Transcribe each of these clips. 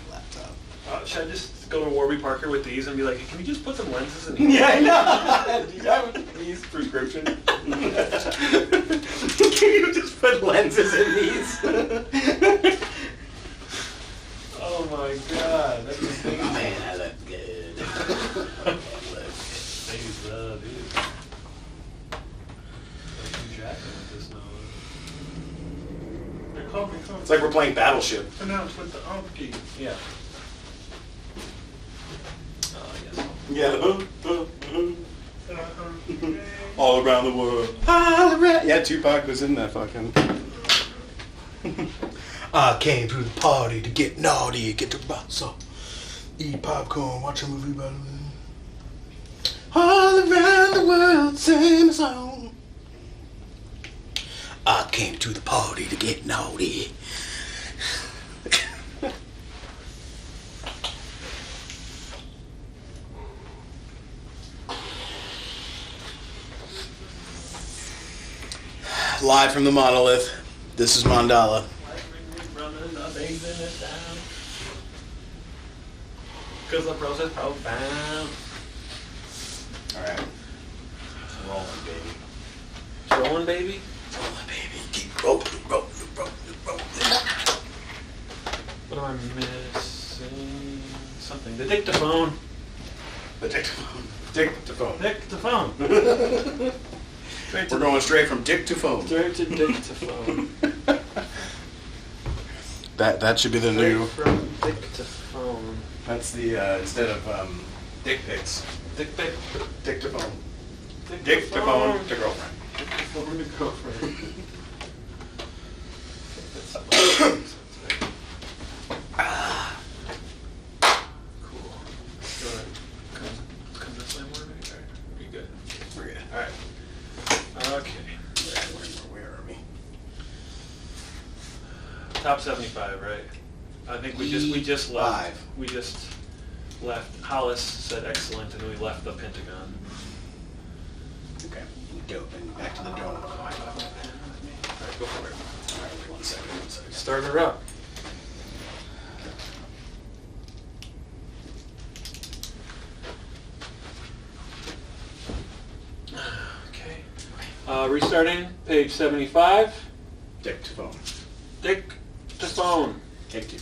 Laptop. Should I just go to Warby Parker with these and be like, can you just put some lenses in here? Yeah, I know. Do you have these prescription? Can you just put lenses in these? Oh my god, that's amazing. Oh man, I look good. Thanks, dude. It's like we're playing Battleship. Announce with the key. Yeah. Yeah. All around the world. All around. Yeah, Tupac was in that fucking. I came to the party to get naughty, get the bossa, eat popcorn, watch a movie about it. All around the world, same song. I came to the party to get naughty. Live from the Monolith, this is Mandala. Because the process profound. Alright. Rolling, baby. Rolling, baby? Rolling, baby. Keep rolling. What am I missing? Something. The dictaphone. The dictaphone. Dictaphone. Dictaphone. We're going straight from dick to phone. Straight to dictaphone. That should be the new. From dictaphone. That's the instead of dick pics. Dick pic. Dictaphone. Dictaphone to girlfriend. Dictaphone to girlfriend. Cool. Good. Come this way more, maybe? Alright. Are you good? We're good. Alright. Okay. Where are we? Top 75, right? I think we just left. We just left. Hollis said excellent, and we left the Pentagon. Okay. Dope. And back to the dome. Oh, I don't have my pen with me. Alright, go for it. Alright, wait 1 second. Start her up. Okay. Restarting, page 75. Dictaphone. Dictaphone. Take two.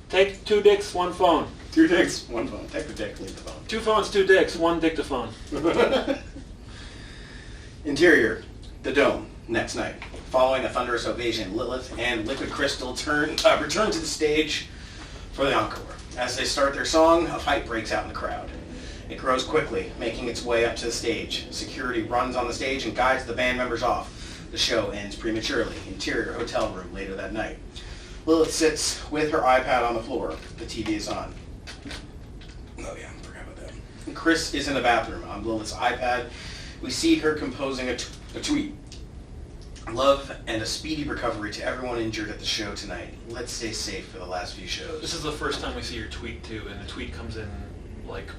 Take 2 dicks, 1 phone. 2 dicks, 1 phone. Take the dick, leave the phone. 2 phones, 2 dicks, 1 dictaphone. Interior, the dome, next night. Following a thunderous ovation, Lilith and Liquid Crystal return to the stage for the encore. As they start their song, a fight breaks out in the crowd. It grows quickly, making its way up to the stage. Security runs on the stage and guides the band members off. The show ends prematurely. Interior hotel room later that night. Lilith sits with her iPad on the floor. The TV is on. Oh yeah, I forgot about that. Chris is in the bathroom. On Lilith's iPad, we see her composing a tweet. Love and a speedy recovery to everyone injured at the show tonight. Let's stay safe for the last few shows. This is the first time we see your tweet too, and the tweet comes in like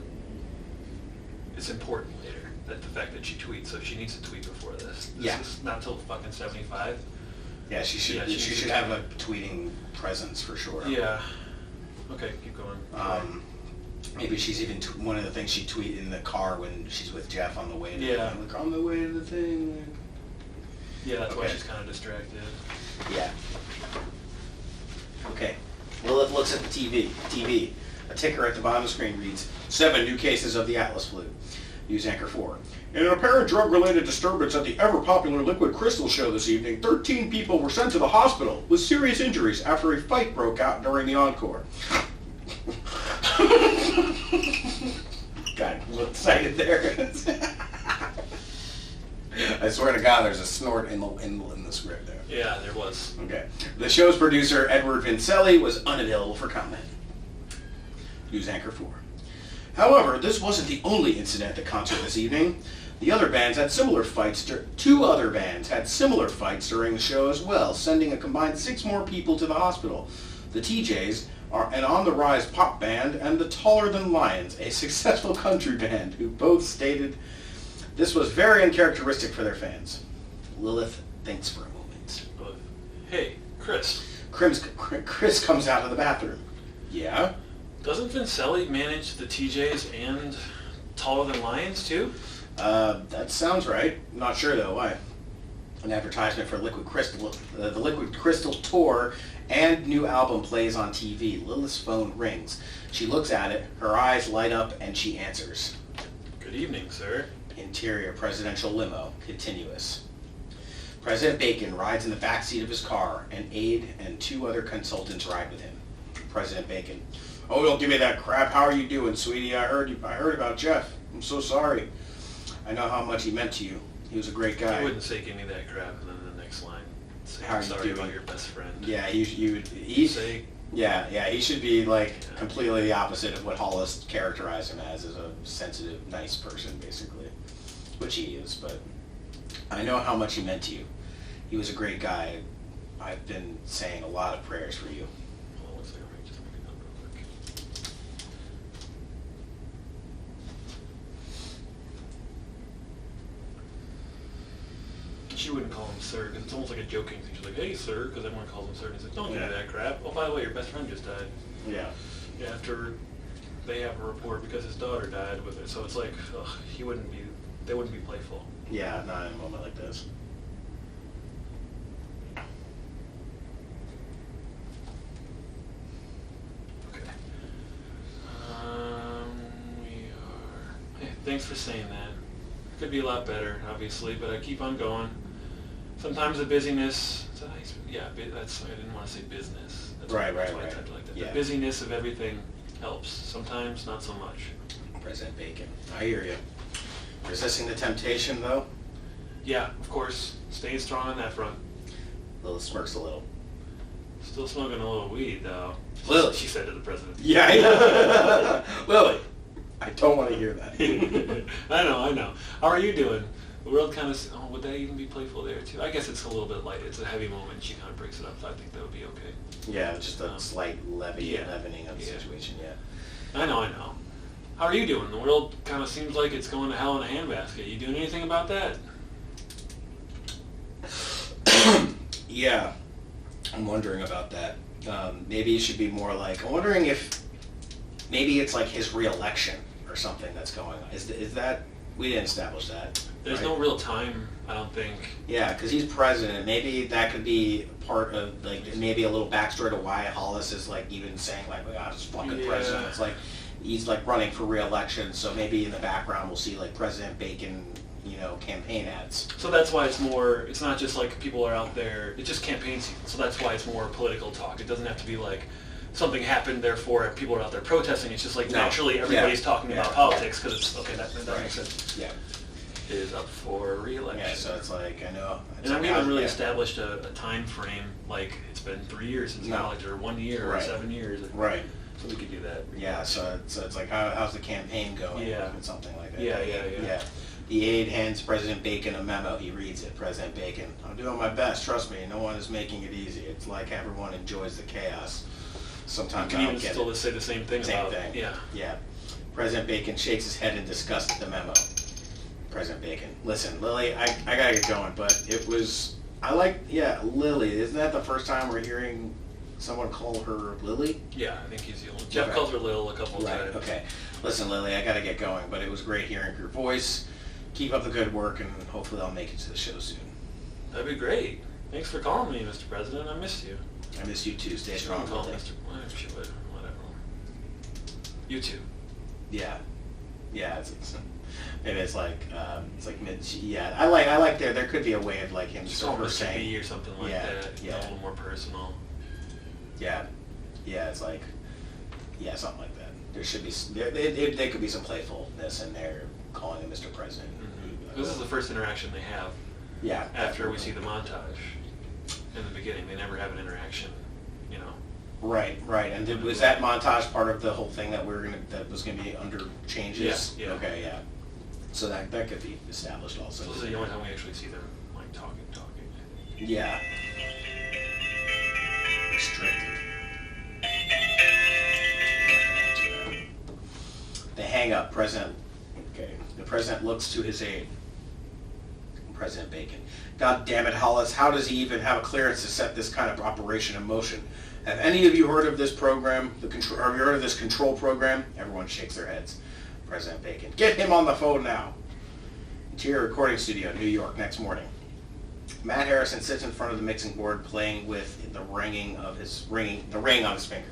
it's important later. That the fact that she tweets, so she needs to tweet before this. This is not till fucking 75. Yeah, she should. Yeah, she should have a tweeting presence for sure. Yeah. Okay, keep going. Maybe she's even one of the things she tweet in the car when she's with Jeff on the way to Yeah. on the way to the thing. Yeah, that's why Okay. she's kind of distracted. Yeah. Okay. Lilith looks at the TV. A ticker at the bottom of the screen reads, 7 new cases of the Atlas flu. News anchor 4. In an apparent drug-related disturbance at the ever-popular Liquid Crystal show this evening, 13 people were sent to the hospital with serious injuries after a fight broke out during the encore. Got a little excited there. I swear to God, there's a snort in the script there. Yeah, there was. Okay. The show's producer, Edward Vincelli, was unavailable for comment. News anchor 4. However, this wasn't the only incident at the concert this evening. The other bands had similar fights. 2 other bands had similar fights during the show as well, sending a combined 6 more people to the hospital. The TJs are an on-the-rise pop band and the Taller Than Lions, a successful country band, who both stated this was very uncharacteristic for their fans. Lilith thinks for a moment. Hey, Chris. Chris comes out of the bathroom. Yeah? Doesn't Vincelli manage the TJs and Taller Than Lions too? That sounds right. Not sure though. Why? An advertisement for Liquid Crystal, the Liquid Crystal tour and new album plays on TV. Lilith's phone rings. She looks at it, her eyes light up, and she answers. Good evening, sir. Interior presidential limo, continuous. President Bacon rides in the back seat of his car. An aide and 2 other consultants ride with him. President Bacon. Oh, don't give me that crap. How are you doing, sweetie? I heard about Jeff. I'm so sorry. I know how much he meant to you. He was a great guy. I wouldn't say give me that crap, and then the next line, say How are I'm you sorry doing? about your best friend. Yeah, he Say, he should be like completely the opposite of what Hollis characterized him as a sensitive, nice person, basically, which he is. But I know how much he meant to you. He was a great guy. I've been saying a lot of prayers for you. well, looks like I might just make it up real quick. She wouldn't call him sir, because it's almost like a joking thing. She's like, hey, sir, because everyone calls him sir. And he's like, don't give me that crap. Oh, by the way, your best friend just died. Yeah. Yeah, after they have a report because his daughter died with it. So it's like, ugh, they wouldn't be playful. Yeah, not in a moment like this. Okay. We are... Hey, thanks for saying that. Could be a lot better, obviously, but I keep on going. Sometimes the busyness... Yeah, that's... I didn't want to say business. That's Right. why I typed it like that. Yeah. The busyness of everything helps. Sometimes, not so much. President Bacon. I hear you. Resisting the temptation, though? Yeah, of course. Staying strong on that front. Lilith smirks a little. Still smoking a little weed, though. Lily. She said to the president. Yeah, I know. Lily, I don't want to hear that. I know. How are you doing? The world kind of... Oh, would that even be playful there, too? I guess it's a little bit light. It's a heavy moment. She kind of breaks it up, so I think that would be okay. Yeah, just a slight yeah. leavening of the Yeah. situation, yeah. I know. How are you doing? The world kind of seems like it's going to hell in a handbasket. You doing anything about that? Yeah, I'm wondering about that. Maybe it should be more like, I'm wondering if maybe it's like his re-election or something that's going on. Is that, we didn't establish that. There's right? no real time, I don't think. Yeah, because he's president. Maybe that could be part of, like, maybe a little backstory to why Hollis is, like, even saying, like, oh, God, this fucking Yeah. president. It's like, he's, like, running for re-election, so maybe in the background we'll see, like, President Bacon, campaign ads. So that's why it's not just like people are out there, it's just campaign season. So that's why it's more political talk. It doesn't have to be like something happened, therefore people are out there protesting. It's just like No. naturally everybody's Yeah. talking Yeah. about politics because it's, okay, that Right. makes sense. Yeah. Is up for re-election. Yeah, so it's like, I know. And I've even really yeah. established a time frame, like it's been 3 years since No. college, or 1 year, or Right. 7 years. Right. So we could do that. Yeah, so it's like, how's the campaign going? Yeah. And something like that. Yeah. The aide hands President Bacon a memo. He reads it. President Bacon, I'm doing my best. Trust me, no one is making it easy. It's like everyone enjoys the chaos. Sometimes You I can don't even get still it. say the same thing Same about thing. Yeah. Yeah. President Bacon shakes his head in disgust at the memo. President Bacon, listen, Lily, I gotta get going, but it was, Lily. Isn't that the first time we're hearing someone call her Lily? Yeah, I think he's the only. Jeff Okay. calls her Lil a couple Right, times. okay. Listen, Lily, I gotta get going, but it was great hearing your voice. Keep up the good work, and hopefully I'll make it to the show soon. That'd be great. Thanks for calling me, Mr. President. I missed you. I miss you too. Stay strong, Call Lily. Mr. Whatever. You too. Yeah. Yeah, maybe it's like mid. Yeah, I like there could be a way of like him Just sort call of Mr. saying. B or something like Yeah, that. yeah. A little more personal. Yeah, it's like, something like that. There should be, there could be some playfulness in there, calling him Mr. President. This is the first interaction they have Yeah. after we see the montage. In the beginning, they never have an interaction, Right, and was that montage part of the whole thing that that was gonna be under changes? Yeah. Okay, yeah. So that could be established also. So this is the only time we actually see them, like, talking. Yeah. Restricted. They hang up. The president looks to his aide. President Bacon. God damn it, Hollis, how does he even have a clearance to set this kind of operation in motion? Have any of you heard of this program? Have you heard of this control program? Everyone shakes their heads. President Bacon, get him on the phone now. Interior recording studio, New York, next morning. Matt Harrison sits in front of the mixing board playing with the ring on his finger.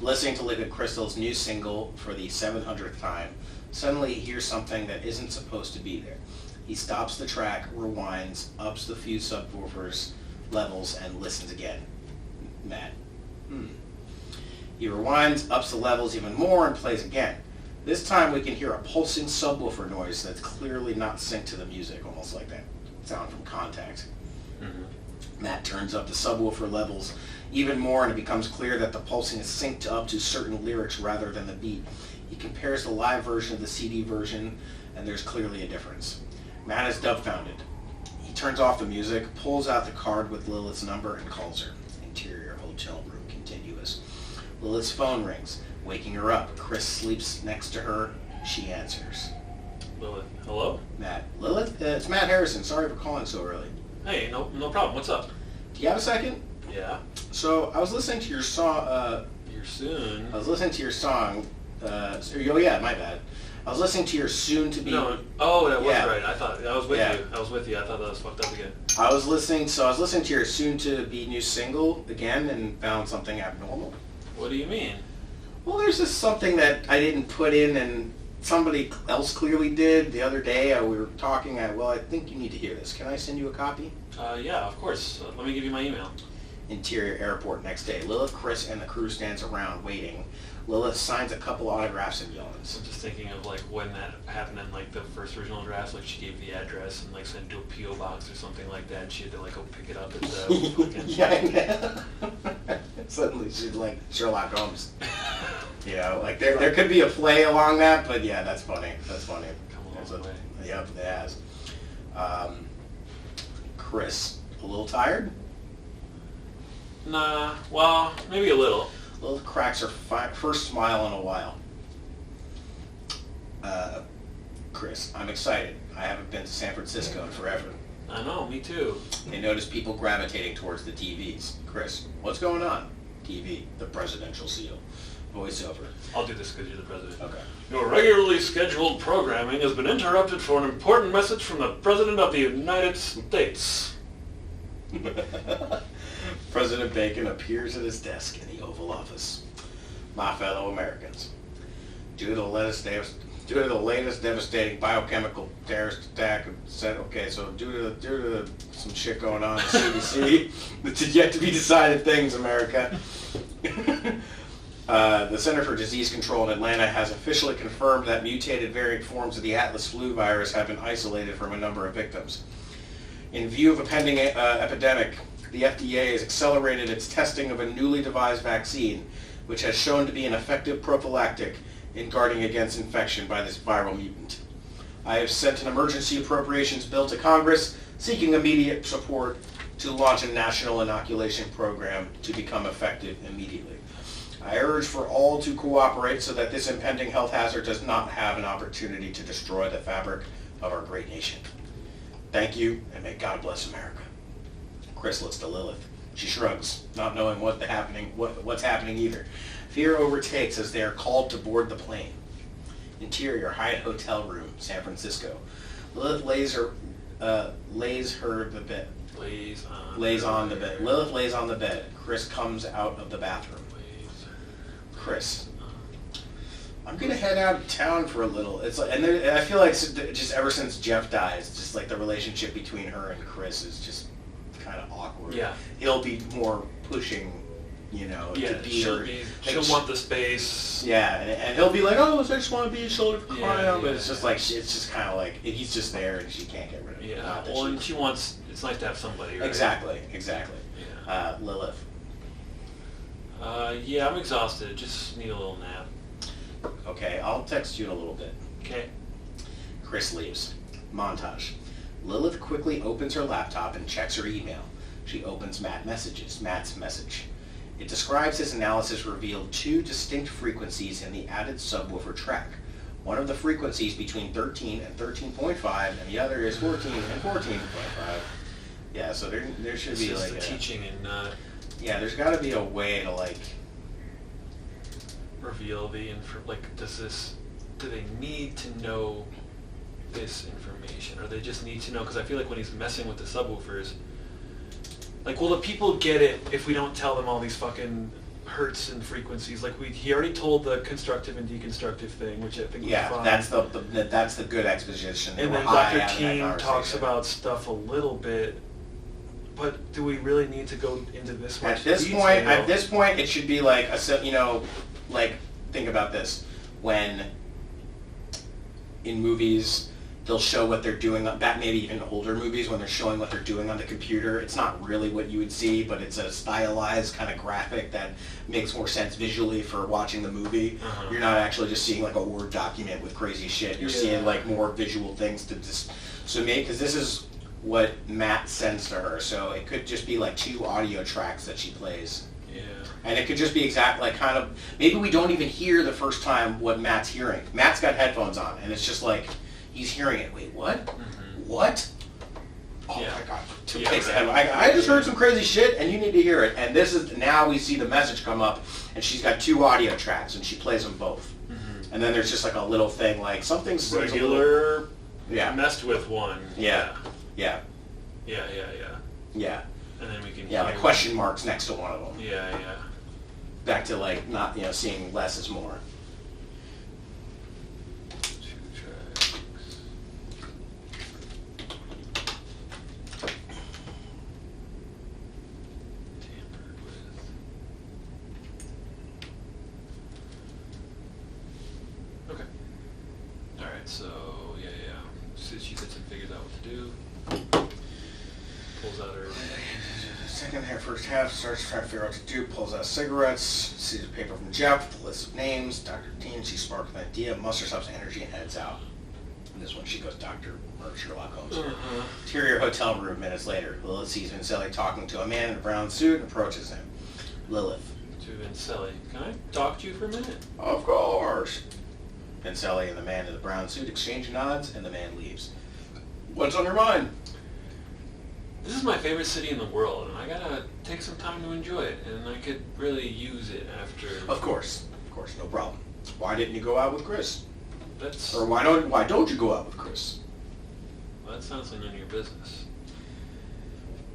Listening to Liquid Crystal's new single for the 700th time, suddenly he hears something that isn't supposed to be there. He stops the track, rewinds, ups the few subwoofers levels, and listens again. Matt. He rewinds, ups the levels even more, and plays again. This time we can hear a pulsing subwoofer noise that's clearly not synced to the music, almost like that sound from Contact. Matt turns up the subwoofer levels even more, and it becomes clear that the pulsing is synced up to certain lyrics rather than the beat. He compares the live version of the CD version, and there's clearly a difference. Matt is dumbfounded. He turns off the music, pulls out the card with Lilith's number, and calls her. Interior hotel room contiguous. Lilith's phone rings, waking her up. Chris sleeps next to her. She answers. Lilith, hello? Matt. Lilith? It's Matt Harrison. Sorry for calling so early. Hey, no problem. What's up? Do you have a second? Yeah. So, I was listening to your song, You're soon. I was listening to your song, oh yeah, my bad. I was listening to your soon-to-be... No, oh, that was Yeah. right. I thought, I was with Yeah. you. I was with you. I thought that was fucked up again. I was listening to your soon-to-be new single again and found something abnormal. What do you mean? Well, there's just something that I didn't put in and somebody else clearly did the other day. We were talking, I think you need to hear this. Can I send you a copy? Yeah, of course. Let me give you my email. Interior airport next day. Lilith, Chris, and the crew stands around waiting. Lilith signs a couple autographs and yawns. I'm just thinking of like when that happened in like the first original draft, like she gave the address and like sent to a P.O. box or something like that, and she had to like go pick it up at the fucking... Yeah, I know. Suddenly she's like Sherlock Holmes. You know, like there could be a play along that, but yeah, that's funny. That's funny. Come a long way. Yep, it has. Chris, a little tired? Nah, well, maybe a little. Lilith cracks her first smile in a while. Chris, I'm excited. I haven't been to San Francisco in forever. I know, me too. They notice people gravitating towards the TVs. Chris, what's going on? TV, the presidential seal. Voiceover. I'll do this because you're the president. Okay. Your regularly scheduled programming has been interrupted for an important message from the President of the United States. President Bacon appears at his desk in the Oval Office. My fellow Americans, due to the latest devastating biochemical terrorist attack, due to some shit going on at CDC, it's yet to be decided things, America. The Center for Disease Control in Atlanta has officially confirmed that mutated variant forms of the Atlas flu virus have been isolated from a number of victims. In view of a pending epidemic, the FDA has accelerated its testing of a newly devised vaccine, which has shown to be an effective prophylactic in guarding against infection by this viral mutant. I have sent an emergency appropriations bill to Congress seeking immediate support to launch a national inoculation program to become effective immediately. I urge for all to cooperate so that this impending health hazard does not have an opportunity to destroy the fabric of our great nation. Thank you, and may God bless America. Chris looks to Lilith. She shrugs, not knowing what's happening either. Fear overtakes as they are called to board the plane. Interior Hyatt hotel room, San Francisco. Lilith lays on the bed. Lilith lays on the bed. Chris comes out of the bathroom. Chris, I'm gonna head out of town for a little. I feel like just ever since Jeff dies, just like the relationship between her and Chris is just kind of awkward. Yeah. He'll be more pushing, to be her. She'll want the space. Yeah, and he'll be like, oh, I just want to be a shoulder for crying out. But it's just like, it's just kind of like, he's just there and she can't get rid of him. Yeah, well, and she wants, it's nice to have somebody, right? Exactly. Yeah. Lilith. Yeah, I'm exhausted. Just need a little nap. Okay, I'll text you in a little bit. Okay. Chris leaves. Montage. Lilith quickly opens her laptop and checks her email. She opens Matt's message. It describes his analysis revealed two distinct frequencies in the added subwoofer track. One of the frequencies between 13 and 13.5, and the other is 14 and 14.5. Yeah, so there should be It's like just the teaching and not yeah, there's got to be a way to like reveal the do they need to know this information, or they just need to know, because I feel like when he's messing with the subwoofers, like, will the people get it if we don't tell them all these fucking hertz and frequencies? Like, he already told the constructive and deconstructive thing, which I think was fine. that's the good exposition. And then Dr. King talks about stuff a little bit, but do we really need to go into this much detail? At this point, it should be like like think about this: when in movies they'll show what they're doing, maybe even older movies when they're showing what they're doing on the computer. It's not really what you would see, but it's a stylized kind of graphic that makes more sense visually for watching the movie. Uh-huh. You're not actually just seeing like a Word document with crazy shit. You're seeing like more visual things to just, because this is what Matt sends to her, so it could just be like 2 audio tracks that she plays. Yeah. And it could just be maybe we don't even hear the first time what Matt's hearing. Matt's got headphones on, and it's just like, he's hearing it. Wait, what? Mm-hmm. What? Oh Yeah. my God. Yeah, Takes the right. headphone. I just heard some crazy shit, and you need to hear it. And now we see the message come up, and she's got 2 audio tracks, and she plays them both. Mm-hmm. And then there's just like a little thing, like something's Regular, yeah, messed with one. yeah, Yeah, yeah. yeah, And then we can yeah. Like hear- question marks next to one of them. Yeah, yeah. Back to like not seeing less is more. 2 tracks. Tampered with. Okay. Alright, so yeah. So she sits and figures out what to do. Pulls out her. Second half, first half, starts trying to figure out what to do, pulls out cigarettes, sees a paper from Jeff with a list of names, Dr. Dean, she sparks an idea, musters up some energy, and heads out. And this one she goes, Dr. or Sherlock Holmes. Uh-huh. Interior hotel room minutes later. Lilith sees Vincelli talking to a man in a brown suit and approaches him. Lilith. To Vincelli. Can I talk to you for a minute? Of course. Vincelli and the man in the brown suit exchange nods, and the man leaves. What's on your mind? This is my favorite city in the world, and I gotta take some time to enjoy it, and I could really use it after. Of course, no problem. Why didn't you go out with Chris? That's. Or why don't you go out with Chris? Well, that sounds like none of your business.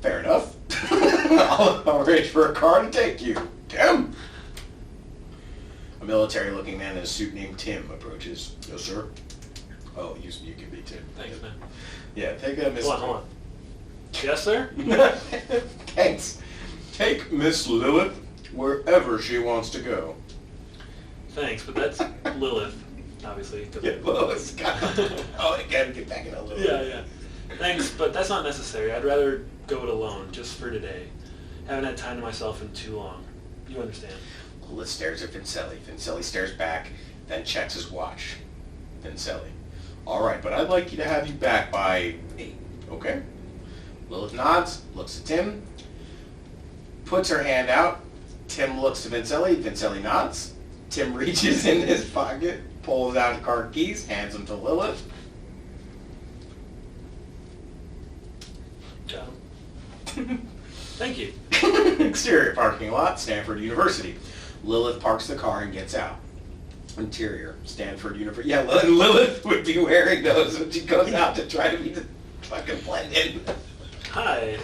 Fair enough. I'll arrange for a car to take you. Tim! A military-looking man in a suit named Tim approaches. Yes, sir. Oh, you can be Tim. Thanks, man. Yeah, take a Miss... Hold on. Yes, sir? Thanks. Take Miss Lilith wherever she wants to go. Thanks, but that's Lilith, obviously. Yeah, well, it's got... Oh, again, get back in a little Yeah. Thanks, but that's not necessary. I'd rather go it alone, just for today. Haven't had time to myself in too long. You understand. Lilith stares at Vincelli. Vincelli stares back, then checks his watch. Vincelli. All right, but I'd like you to have you back by 8, okay? Lilith nods, looks at Tim, puts her hand out. Tim looks to Vincelli. Vincelli nods. Tim reaches in his pocket, pulls out the car keys, hands them to Lilith. Got him. Thank you. Exterior parking lot, Stanford University. Lilith parks the car and gets out. Interior, Stanford University. Yeah, Lilith would be wearing those when she goes out to try to be the fucking blend in. Hi.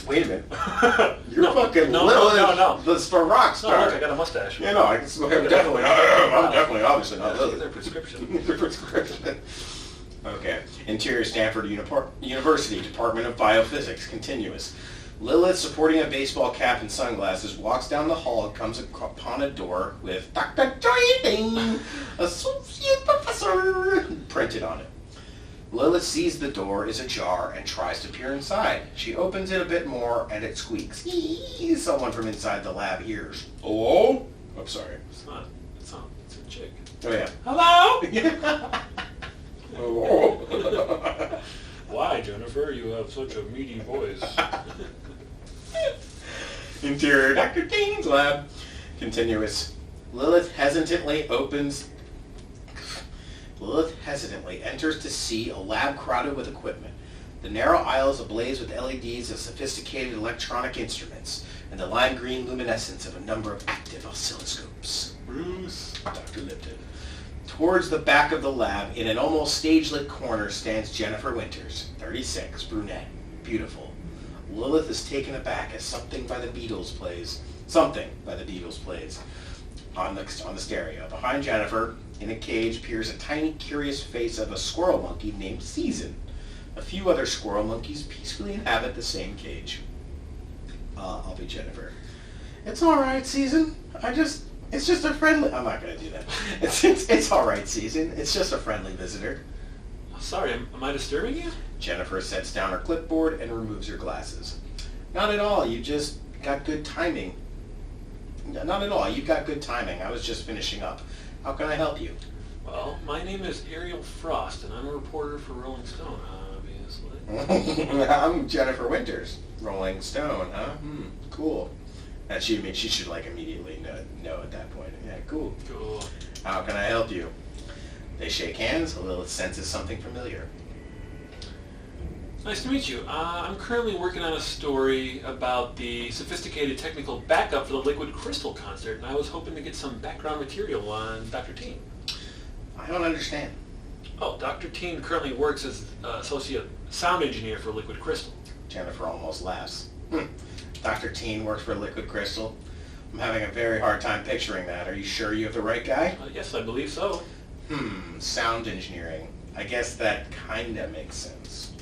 Wait a minute. You're fucking no, Lilith. no. This for rock No, star. look, I got a mustache. Yeah, no, I can still have definitely. I'm definitely, obviously not These are Lilith. prescription. The prescription. Okay. Interior, Stanford University, Department of Biophysics, continuous. Lilith, supporting a baseball cap and sunglasses, walks down the hall and comes upon a door with Dr. Joying, Associate Professor, printed on it. Lilith sees the door is ajar and tries to peer inside. She opens it a bit more and it squeaks. Someone from inside the lab hears. Hello? I'm sorry. It's not. It's a chick. Oh, yeah. Hello? Hello? Why, Jennifer? You have such a meaty voice. Interior, Dr. Dean's lab. Continuous. Lilith hesitantly opens Lilith hesitantly enters to see a lab crowded with equipment. The narrow aisles ablaze with LEDs of sophisticated electronic instruments and the lime green luminescence of a number of active oscilloscopes. Bruce. Dr. Lipton. Towards the back of the lab, in an almost stage-lit corner, stands Jennifer Winters, 36, brunette, beautiful. Lilith is taken aback as Something by the Beatles plays on the stereo. Behind Jennifer, in a cage, peers a tiny, curious face of a squirrel monkey named Season. A few other squirrel monkeys peacefully inhabit the same cage. I'll be Jennifer. It's all right, Season. It's just a friendly... I'm not going to do that. It's all right, Season. It's just a friendly visitor. Sorry, am I disturbing you? Jennifer sets down her clipboard and removes her glasses. Not at all. You just got good timing. Not at all. You got good timing. I was just finishing up. How can I help you? Well, my name is Ariel Frost, and I'm a reporter for Rolling Stone, obviously. I'm Jennifer Winters. Rolling Stone, huh? Cool. And she should like immediately know at that point. Yeah, cool. Cool. How can I help you? They shake hands. Lilith senses something familiar. Nice to meet you. I'm currently working on a story about the sophisticated technical backup for the Liquid Crystal concert, and I was hoping to get some background material on Dr. Teen. I don't understand. Oh, Dr. Teen currently works as associate sound engineer for Liquid Crystal. Jennifer almost laughs. Dr. Teen works for Liquid Crystal. I'm having a very hard time picturing that. Are you sure you have the right guy? Yes, I believe so. Sound engineering. I guess that kinda makes sense.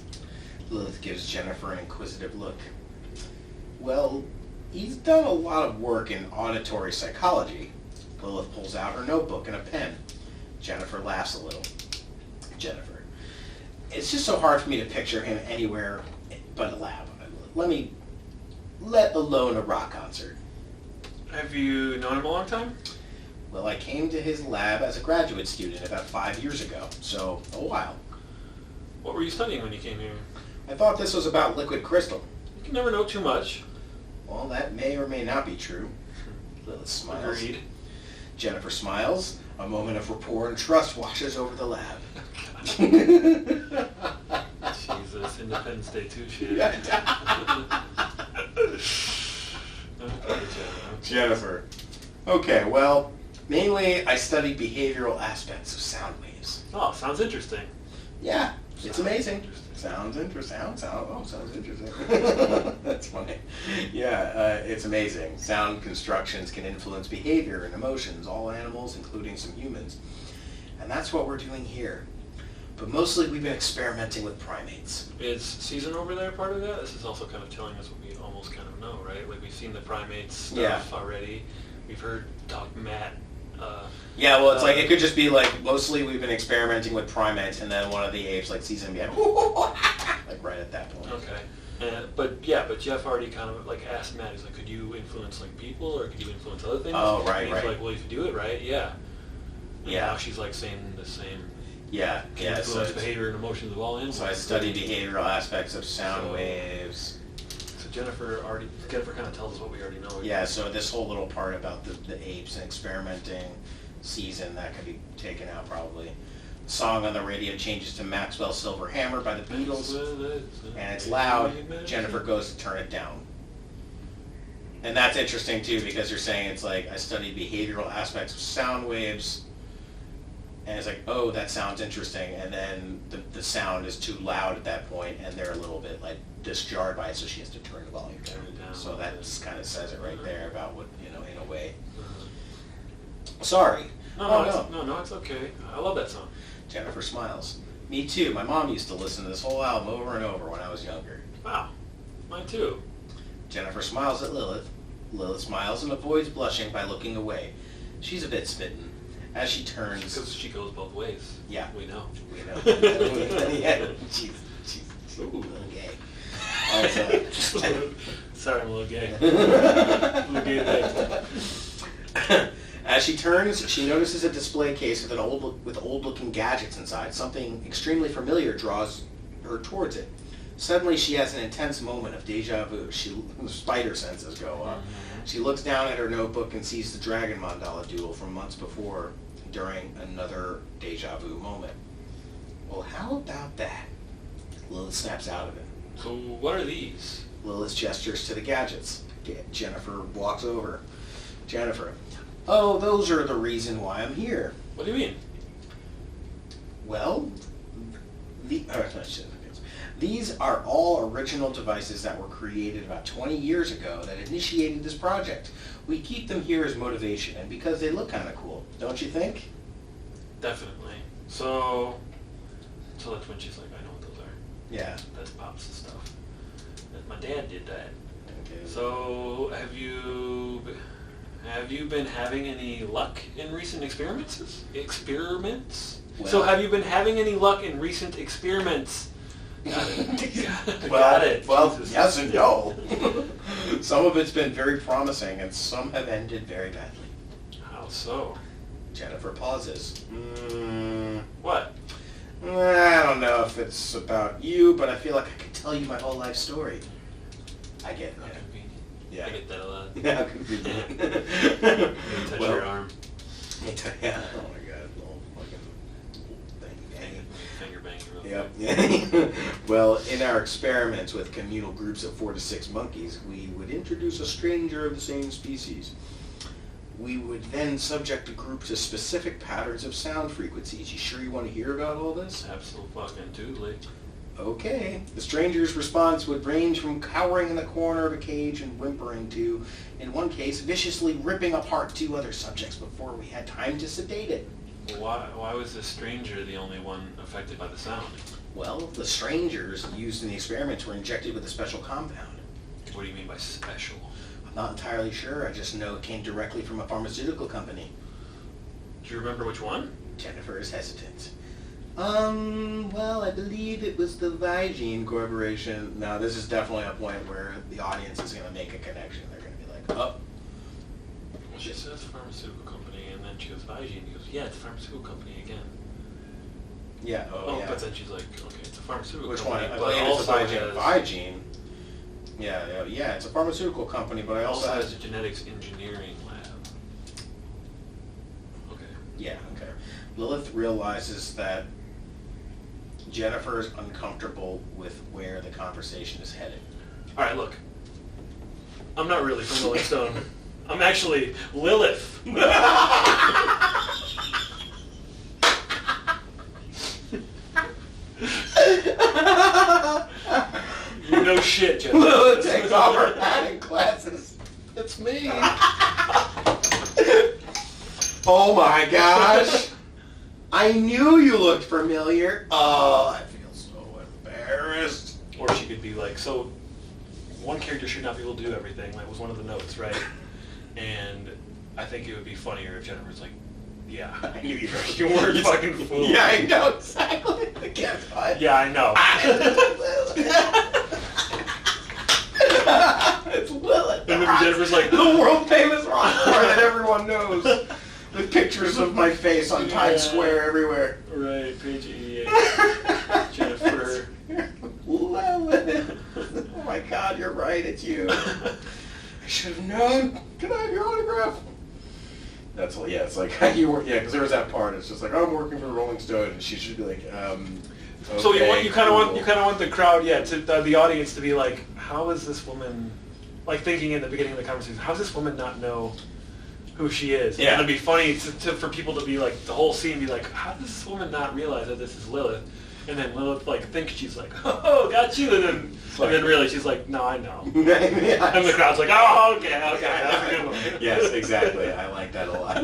Lilith gives Jennifer an inquisitive look. Well, he's done a lot of work in auditory psychology. Lilith pulls out her notebook and a pen. Jennifer laughs a little. Jennifer. It's just so hard for me to picture him anywhere but a lab. Let alone a rock concert. Have you known him a long time? Well, I came to his lab as a graduate student about 5 years ago, so a while. What were you studying when you came here? I thought this was about liquid crystal. You can never know too much. Well, that may or may not be true. Lilith smiles. Agreed. Jennifer smiles. A moment of rapport and trust washes over the lab. Jesus, Independence Day 2 shit. Okay, Jennifer. Okay, well, mainly I study behavioral aspects of sound waves. Oh, sounds interesting. Yeah, it's amazing. Interesting. Sounds interesting. Sounds interesting. That's funny. Yeah, it's amazing. Sound constructions can influence behavior and emotions, all animals, including some humans. And that's what we're doing here. But mostly we've been experimenting with primates. Is Season over there part of that? This is also kind of telling us what we almost kind of know, right? Like we've seen the primates stuff already. We've heard Doc Matt. Yeah, well, it's like it could just be like mostly we've been experimenting with primates, and then one of the apes like sees him like right at that point. Okay. But Jeff already kind of like asked Matt. He's like, could you influence like people, or could you influence other things? Oh, right, and he's like, well, if you do it right, yeah. And Yeah. now she's like saying the same. Yeah. Influence behavior and emotions of all animals. So I study behavioral aspects of sound waves. So Jennifer kind of tells us what we already know. Yeah, so this whole little part about the apes and experimenting Season, that could be taken out probably. The song on the radio changes to Maxwell's Silver Hammer by the Beatles, and it's loud. Jennifer goes to turn it down. And that's interesting too, because you're saying it's like, I studied behavioral aspects of sound waves, and it's like, oh, that sounds interesting, and then the sound is too loud at that point, and they're a little bit like disjarred by it, so she has to turn the volume down. So that kind of says it right there about what, in a way. Sorry. No, it's okay. I love that song. Jennifer smiles. Me too. My mom used to listen to this whole album over and over when I was younger. Wow. Mine too. Jennifer smiles at Lilith. Lilith smiles and avoids blushing by looking away. She's a bit smitten. As she turns... Because she goes both ways. Yeah. We know. Yeah. She's a little gay. Sorry, I'm a little gay. A little gay thing. As she turns, she notices a display case with old-looking gadgets inside. Something extremely familiar draws her towards it. Suddenly, she has an intense moment of deja vu. Spider senses go up. She looks down at her notebook and sees the Dragon Mandala duel from months before. during another deja vu moment. Well, how about that? Lilith snaps out of it. So what are these? Lilith gestures to the gadgets. Jennifer walks over. Jennifer, oh, those are the reason why I'm here. What do you mean? Well, these are all original devices that were created about 20 years ago that initiated this project. We keep them here as motivation, and because they look kind of cool, don't you think? Definitely. So that's when she's like, I know what those are. Yeah. That's Pops' stuff. My dad did that. Okay. So have you been having any luck in recent experiments? Well, So have you been having any luck in recent experiments? Got it. well, Got it. Well, Jesus. yes and no. Some of it's been very promising, and some have ended very badly. How so? Jennifer pauses. What? I don't know if it's about you, but I feel like I could tell you my whole life story. I get How it. convenient. Yeah. I get that a lot. Yeah, convenient. Maybe touch your arm. Yeah. Oh my God. Little fucking thing. Finger bang real Yep. quick. Yeah. Well, in our experiments with communal groups of 4 to 6 monkeys, we would introduce a stranger of the same species. We would then subject the group to specific patterns of sound frequencies. You sure you want to hear about all this? Absolutely. Okay. The stranger's response would range from cowering in the corner of a cage and whimpering to, in one case, viciously ripping apart 2 other subjects before we had time to sedate it. Why was this stranger the only one affected by the sound? Well, the strangers used in the experiments were injected with a special compound. What do you mean by special? I'm not entirely sure. I just know it came directly from a pharmaceutical company. Do you remember which one? Jennifer is hesitant. Well, I believe it was the Vigene Corporation. Now, this is definitely a point where the audience is going to make a connection. They're going to be like, oh. Well, she says pharmaceutical company, and then she goes, Vigene. He goes, yeah, it's a pharmaceutical company again. Yeah, yeah. But then she's like, okay, it's a pharmaceutical Which one? company. I But believe it's a also Vigene. has, Vigene. Yeah, it's a pharmaceutical company, but I also has a genetics engineering lab. Okay. Yeah, okay. Lilith realizes that Jennifer is uncomfortable with where the conversation is headed. All right, look. I'm not really from Rolling Stone. I'm actually Lilith. No shit, Jeff. Lilith takes off her hat and glasses. It's me. Oh my gosh! I knew you looked familiar. Oh, I feel so embarrassed. Or she could be like, so one character should not be able to do everything. That was one of the notes, right? And I think it would be funnier if Jennifer's like, yeah, I knew you were. you weren't fucking fooled. Yeah, I know exactly. I can't find. Yeah, I know. It's Lilith. And then Jennifer's like, The world famous rock star that everyone knows. The pictures of my face on Times Square everywhere. Right, page 88. Jennifer. Lilith. Oh my God, you're right. It's you. I should have known. Can I have your autograph? That's all. Yeah, it's like you work. Yeah, because there was that part. It's just like, oh, I'm working for Rolling Stone, and she should be like, okay, So you kind of cool. want the crowd, to the audience to be like, how is this woman, like thinking in the beginning of the conversation, how does this woman not know who she is? Yeah. And it'd be funny for people to be like, the whole scene be like, how does this woman not realize that this is Lilith? And then Lilith like thinks she's like, oh, got you, and then really she's like, no, I know. Yeah. And the crowd's like, oh, okay, that's a good one. Yes, exactly. I like that a lot.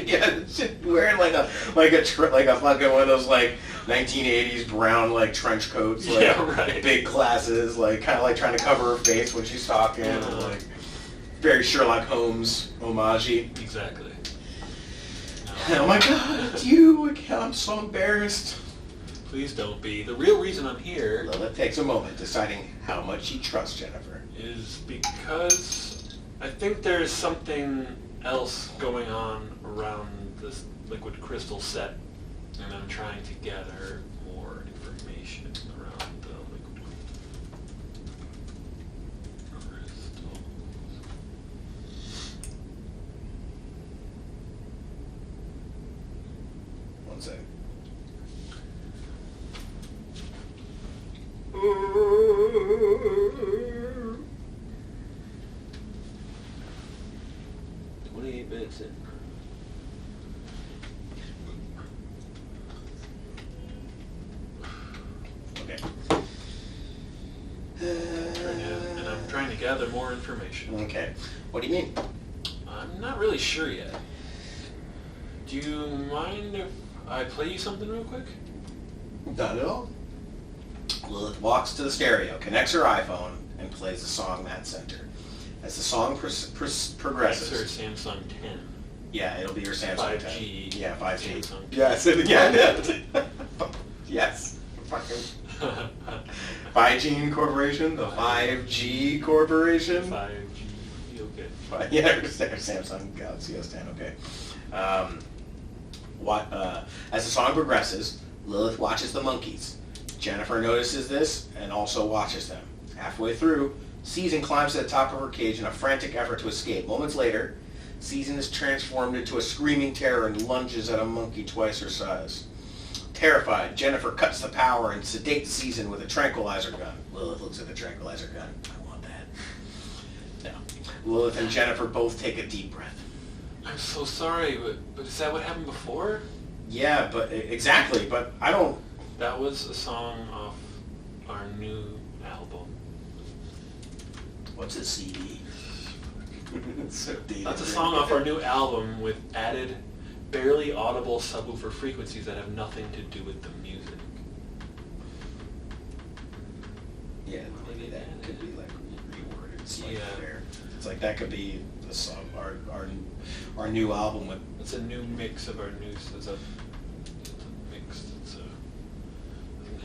Yeah, wearing like a fucking one of those like 1980s brown like trench coats, like Yeah, right. big glasses, like kind of like trying to cover her face when she's talking, like very Sherlock Holmes homage. Exactly. Oh my God, it's you! I'm so embarrassed. Please don't be. The real reason I'm here Lilith takes a moment, deciding how much she trusts Jennifer. is because I think there's something else going on around this liquid crystal set, and I'm trying to gather more information around the liquid crystals. 28 minutes in. Okay. And I'm trying to gather more information. Okay. What do you mean? I'm not really sure yet. Do you mind if I play you something real quick? Not at all. Lilith walks to the stereo, connects her iPhone, and plays the song Matt sent her. As the song progresses... That's her Samsung 10. Yeah, it'll be your Samsung 5G. 10. Yeah, 5G. Samsung. Yes, yeah. Yes. Fucking 5G Incorporation, the 5G Corporation. 5G, okay. Yeah, Samsung Galaxy S10, okay. As the song progresses, Lilith watches the monkeys. Jennifer notices this and also watches them. Halfway through, Season climbs to the top of her cage in a frantic effort to escape. Moments later, Season is transformed into a screaming terror and lunges at a monkey twice her size. Terrified, Jennifer cuts the power and sedates Season with a tranquilizer gun. Lilith looks at the tranquilizer gun. I want that. No. Lilith and Jennifer both take a deep breath. I'm so sorry, but is that what happened before? Yeah, but exactly, but I don't... That was a song off our new album. What's a CD? So dated. That's a song off our new album with added, barely audible subwoofer frequencies that have nothing to do with the music. Yeah, maybe that could be like reworded. It's like Yeah. fair. It's like that could be the song, our new album with... It's a new mix of our new. It's a mix. Doesn't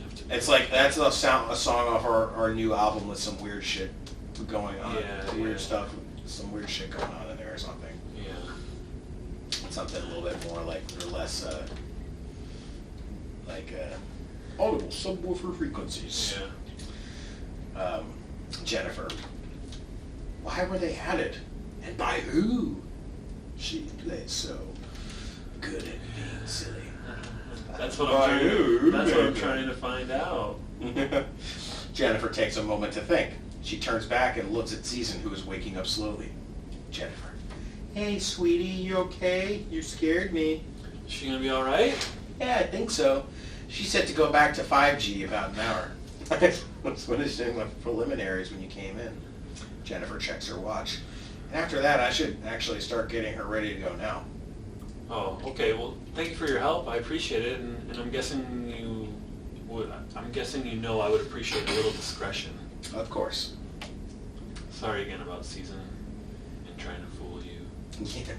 have to. It's like that's a song off our new album with some weird shit going on. Yeah, Weird yeah. stuff, some weird shit going on in there or something. Yeah. Something a little bit more like, or less, audible subwoofer frequencies. Yeah. Jennifer. Why were they added? And by who? She played so good at being silly. That's what By I'm trying. who? That's what I'm trying to find out. Jennifer takes a moment to think. She turns back and looks at Season, who is waking up slowly. Jennifer. Hey, sweetie, you okay? You scared me. Is she gonna be all right? Yeah, I think so. She said to go back to 5G about an hour. I was finishing my preliminaries when you came in. Jennifer checks her watch. And after that, I should actually start getting her ready to go now. Oh, okay. Well, thank you for your help. I appreciate it, and I'm guessing you would. I'm guessing you know I would appreciate a little discretion. Of course. Sorry again about Season and trying to fool you. Yeah,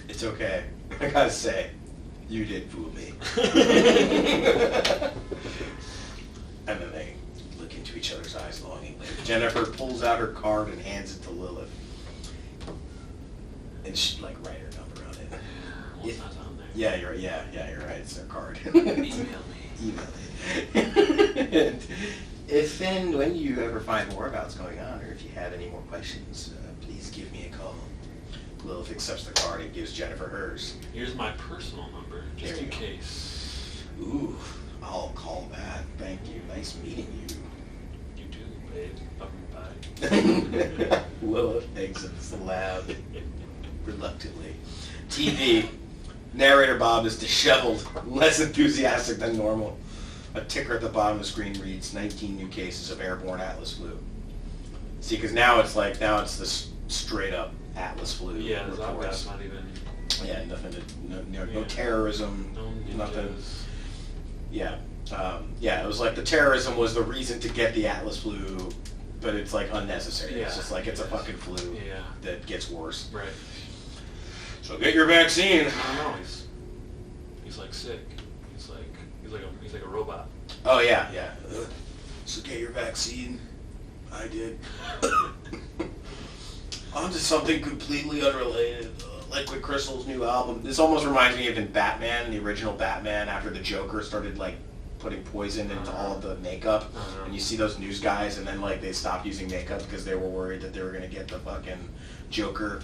it's okay. I gotta say, you did fool me. And then they look into each other's eyes longingly. Jennifer pulls out her card and hands it to Lilith. And she write her number on it. Well, it's not on there. Yeah, you're right. It's their card. Email me. Email me. And if and when you ever find more about what's going on, or if you have any more questions, please give me a call. Lilith accepts the card and gives Jennifer hers. Here's my personal number, just There in you go. case. Ooh, I'll call that. Thank you. Nice meeting You too, babe. Bye. you. Lilith exits the lab reluctantly. TV. Narrator Bob is disheveled, less enthusiastic than normal. A ticker at the bottom of the screen reads 19 new cases of airborne Atlas flu. See, because now it's this straight up Atlas flu Yeah, the reports. Zop's not even. Yeah, nothing to, no Yeah. terrorism, No nothing. ninjas. Yeah, it was like the terrorism was the reason to get the Atlas flu, but it's like unnecessary. It's Yeah, just like it's a yes. fucking flu Yeah. that gets worse. Right. So get your vaccine. I don't know. He's like sick. He's like a robot. Oh yeah. So get your vaccine. I did. On to something completely unrelated. Liquid Crystal's new album. This almost reminds me of in Batman, the original Batman, after the Joker started putting poison into all of the makeup. Uh-huh. And you see those news guys, and then they stopped using makeup because they were worried that they were gonna get the fucking Joker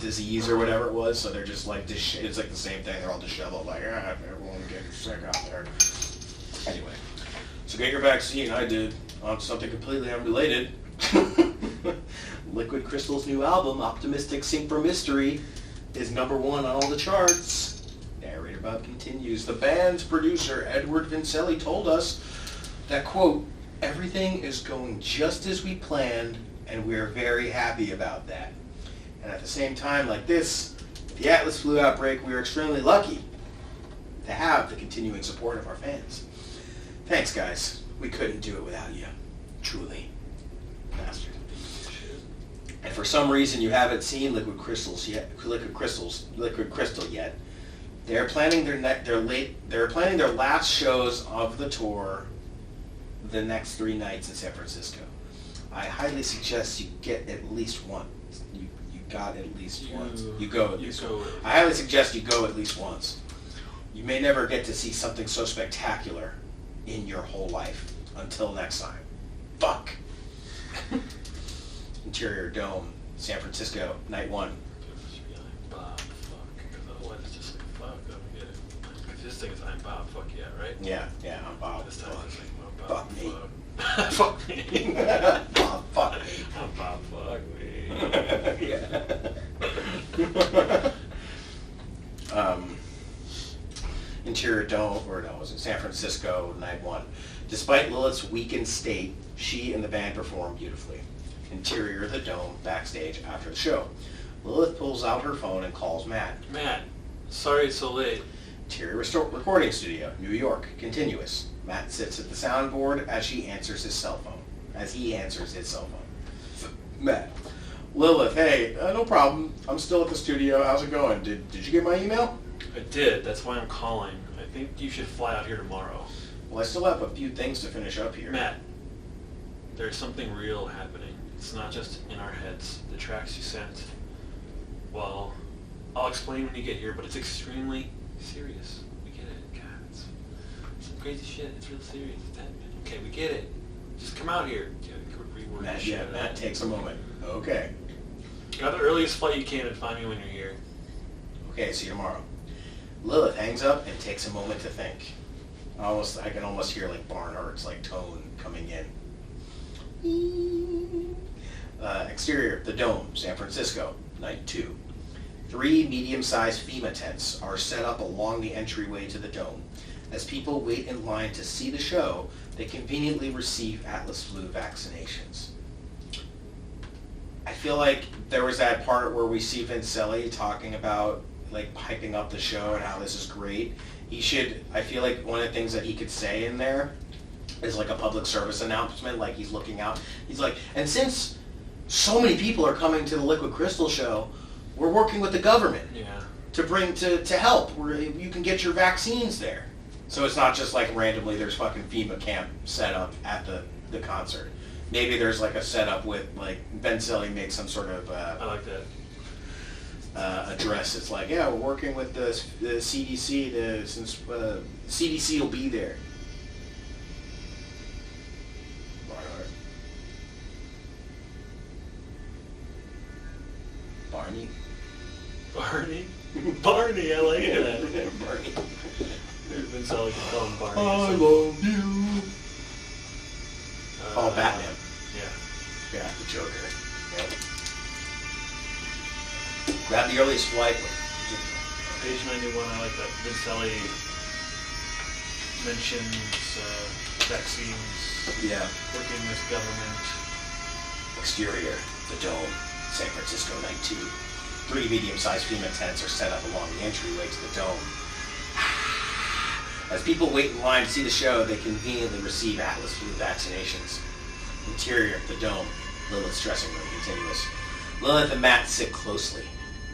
disease or whatever it was. So they're just it's like the same thing. They're all disheveled, everyone getting sick out there. Anyway, so get your vaccine. I did. On to something completely unrelated. Liquid Crystal's new album, Optimistic Sync for Mystery, is #1 on all the charts. Narrator Bob continues. The band's producer, Edward Vincelli, told us that, quote, everything is going just as we planned, and we're very happy about that. And at the same time, like this, the Atlas flu outbreak, we are extremely lucky to have the continuing support of our fans. Thanks, guys. We couldn't do it without you. Truly. Bastard. And for some reason you haven't seen Liquid Crystal yet. They're planning their last shows of the tour the next 3 nights in San Francisco. I highly suggest you get at least one. You got at least once. You go at least once. I highly suggest you go at least once. You may never get to see something so spectacular in your whole life. Until next time. Fuck. Interior Dome, San Francisco, night 1. Bob, fuck. Because otherwise it's just like, fuck, I don't get it. Because this thing is I'm Bob, fuck yeah, right? Yeah, I'm Bob. This time it's like, well, Bob, Bob, me. fuck. Fuck me. Bob, fuck me. I'm Bob, fuck me. Interior Dome, or no, was it San Francisco, night 1. Despite Lilith's weakened state, she and the band performed beautifully. Interior the Dome, backstage after the show. Lilith pulls out her phone and calls Matt. Matt, sorry it's so late. Interior recording studio, New York, continuous. Matt sits at the soundboard as he answers his cell phone. Matt. Lilith, hey, no problem. I'm still at the studio. How's it going? Did you get my email? I did. That's why I'm calling. I think you should fly out here tomorrow. Well, I still have a few things to finish up here. Matt, there's something real happening. It's not just in our heads. The tracks you sent, well, I'll explain when you get here, but it's extremely serious. We get it. God, it's some crazy shit. It's real serious. Okay, we get it. Just come out here. Matt takes a moment. Okay. Got the earliest flight you can and find me when you're here. Okay, see you tomorrow. Lilith hangs up and takes a moment to think. I can almost hear like Barnhart's like tone coming in. Exterior, the Dome, San Francisco, night 2. 3 medium-sized FEMA tents are set up along the entryway to the Dome. As people wait in line to see the show, they conveniently receive Atlas flu vaccinations. I feel like there was that part where we see Vincelli talking about like hyping up the show and how this is great. I feel like one of the things that he could say in there is like a public service announcement, like he's looking out. He's like, and since so many people are coming to the Liquid Crystal show, we're working with the government to help, where you can get your vaccines there. So it's not just like randomly there's fucking FEMA camp set up at the concert. Maybe there's like a setup with like Vincelli makes some sort of I like that. Address. It's like, yeah, we're working with the CDC since CDC will be there. Barney. Barney, I like that. Barney. Vincelli can call him Barney. I love you. Batman. Yeah, the Joker. Yep. Grab the earliest flight. Page 91, I like that. Vincelli mentions vaccines. Yeah. Working with government. Exterior, the Dome, San Francisco, night 2. 3 medium-sized FEMA tents are set up along the entryway to the Dome. As people wait in line to see the show, they conveniently receive Atlas flu vaccinations. Interior, the Dome, Lilith's dressing room, continuous. Lilith and Matt sit closely.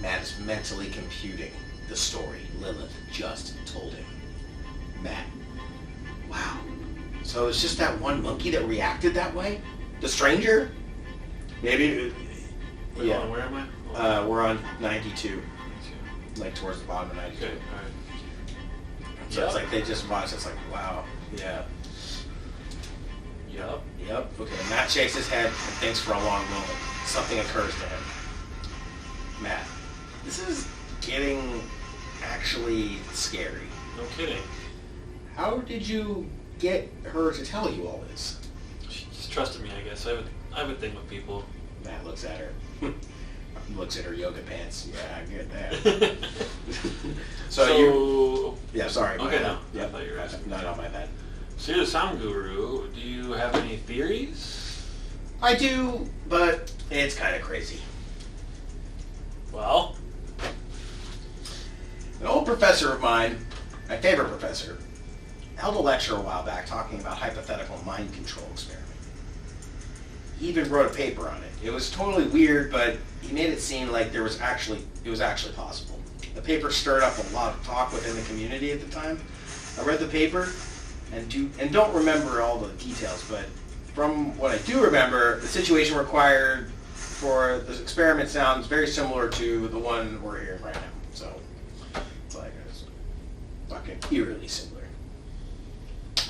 Matt is mentally computing the story Lilith just told him. Matt, wow. So it's just that one monkey that reacted that way? The stranger? Maybe. Wait, Yeah. where am I? We're on 92. Like towards the bottom of 92. Okay, alright. So it's like they just watched. It's like, wow. Yeah. Yep. Okay. Matt shakes his head and thinks for a long moment. Something occurs to him. Matt, this is getting actually scary. No kidding. How did you get her to tell you all this? She just trusted me, I guess. I have a thing with people. Matt looks at her. Looks at her yoga pants. Yeah, I get that. So yeah, sorry. Okay, no. I thought you were asking. No, my bad. So you're the sound guru. Do you have any theories? I do, but it's kind of crazy. Well, An old professor of mine, my favorite professor, held a lecture a while back talking about hypothetical mind control experiment. He even wrote a paper on it. It was totally weird, but he made it seem like it was actually possible. The paper stirred up a lot of talk within the community at the time. I read the paper and don't remember all the details, but from what I do remember, the situation required for the experiment sounds very similar to the one we're hearing right now. So it's like it's fucking eerily similar.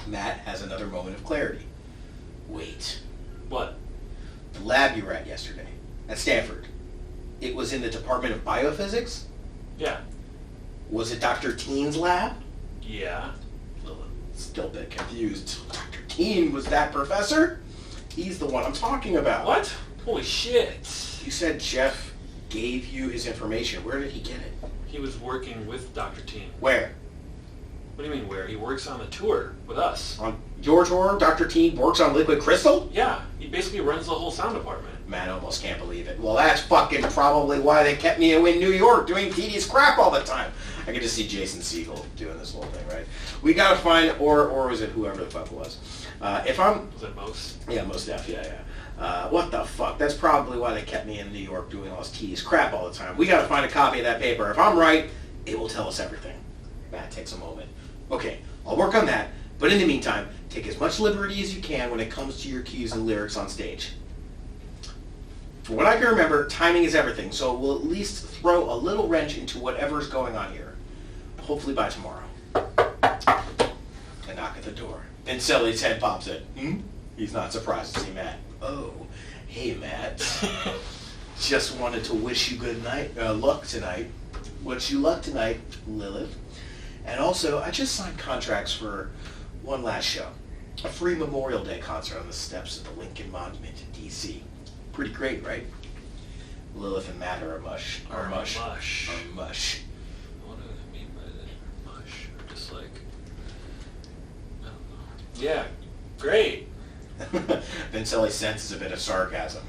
Matt has another moment of clarity. Wait. what? The lab you were at yesterday, at Stanford, it was in the Department of Biophysics? Yeah. Was it Dr. Teen's lab? Yeah. Still a bit confused. Dr. Teen was that professor? He's the one I'm talking about. What? Holy shit. You said Jeff gave you his information. Where did he get it? He was working with Dr. Teen. Where? What do you mean where? He works on the tour with us. On your tour, Dr. Teen works on Liquid Crystal? Yeah. He basically runs the whole sound department. Matt almost can't believe it. Well, that's fucking probably why they kept me in New York doing tedious crap all the time. I could just see Jason Segel doing this whole thing, right? We gotta find, or was it whoever the fuck it was? If I'm... Was that most? Yeah, most def, yeah. What the fuck? That's probably why they kept me in New York doing all this tedious crap all the time. We gotta find a copy of that paper. If I'm right, it will tell us everything. Matt takes a moment. Okay, I'll work on that, but in the meantime, take as much liberty as you can when it comes to your cues and lyrics on stage. From what I can remember, timing is everything, so we'll at least throw a little wrench into whatever's going on here. Hopefully by tomorrow. A knock at the door. Vincelli's head pops in. He's not surprised to see Matt. Oh, hey Matt. Just wanted to wish you good night, luck tonight. Wish you luck tonight, Lilith. And also, I just signed contracts for one last show. A free Memorial Day concert on the steps of the Lincoln Monument in D.C. Pretty great, right? Lilith and Matt are a mush. Are mush. Mush. Are mush. What do I mean by that? Mush. Or just like, I don't know. Yeah, great. Vincelli senses a bit of sarcasm.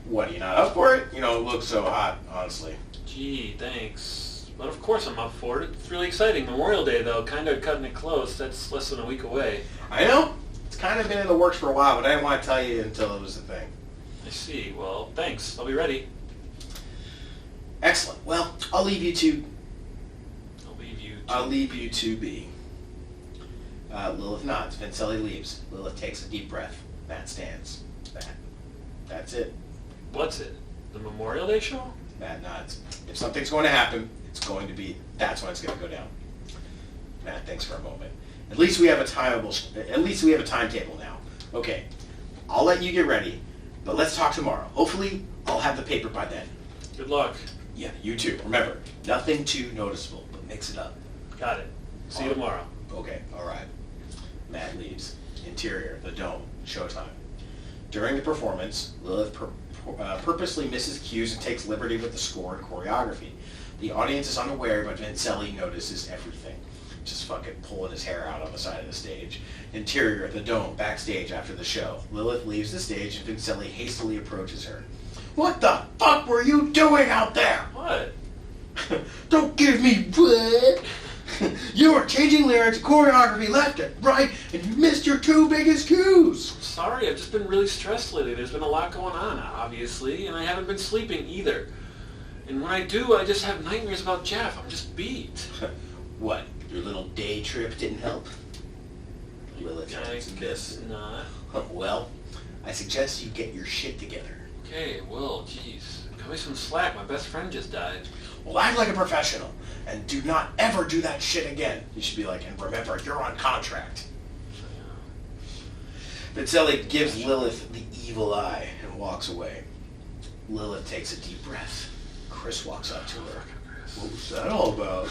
What, are you not up for it? You don't look so hot, honestly. Gee, thanks. But of course I'm up for it. It's really exciting. Memorial Day, though, kind of cutting it close. That's less than a week away. I know. It's kind of been in the works for a while, but I didn't want to tell you until it was a thing. I see. Well, thanks. I'll be ready. Excellent. Well, I'll leave you to I'll leave you to be. Lilith nods. Vincelli leaves. Lilith takes a deep breath. Matt stands. That's it. What's it? The Memorial Day show? Matt nods. If something's going to happen, it's going to be, that's when it's going to go down. Matt thinks for a moment. At least we have a timetable now. Okay, I'll let you get ready, but let's talk tomorrow. Hopefully, I'll have the paper by then. Good luck. Yeah, you too. Remember, nothing too noticeable, but mix it up. Got it. See you tomorrow. Okay, all right. Matt leaves. Interior, the dome, showtime. During the performance, Lilith purposely misses cues and takes liberty with the score and choreography. The audience is unaware, but Vincelli notices everything. Just fucking pulling his hair out on the side of the stage. Interior, the dome, backstage after the show. Lilith leaves the stage and Vincelli hastily approaches her. What the fuck were you doing out there? What? Don't give me what? You were changing lyrics, choreography left and right, and you missed your two biggest cues. Sorry, I've just been really stressed lately. There's been a lot going on, obviously, and I haven't been sleeping either. And when I do, I just have nightmares about Jeff. I'm just beat. What? Your little day trip didn't help? Lilith I takes a guess miss. not. Well, I suggest you get your shit together. Okay, well, jeez. Cut me some slack. My best friend just died. Well, act like a professional, and do not ever do that shit again. You should be like, and remember, you're on contract. Vincelli gives Lilith the evil eye and walks away. Lilith takes a deep breath. Chris walks up to her. What was that all about?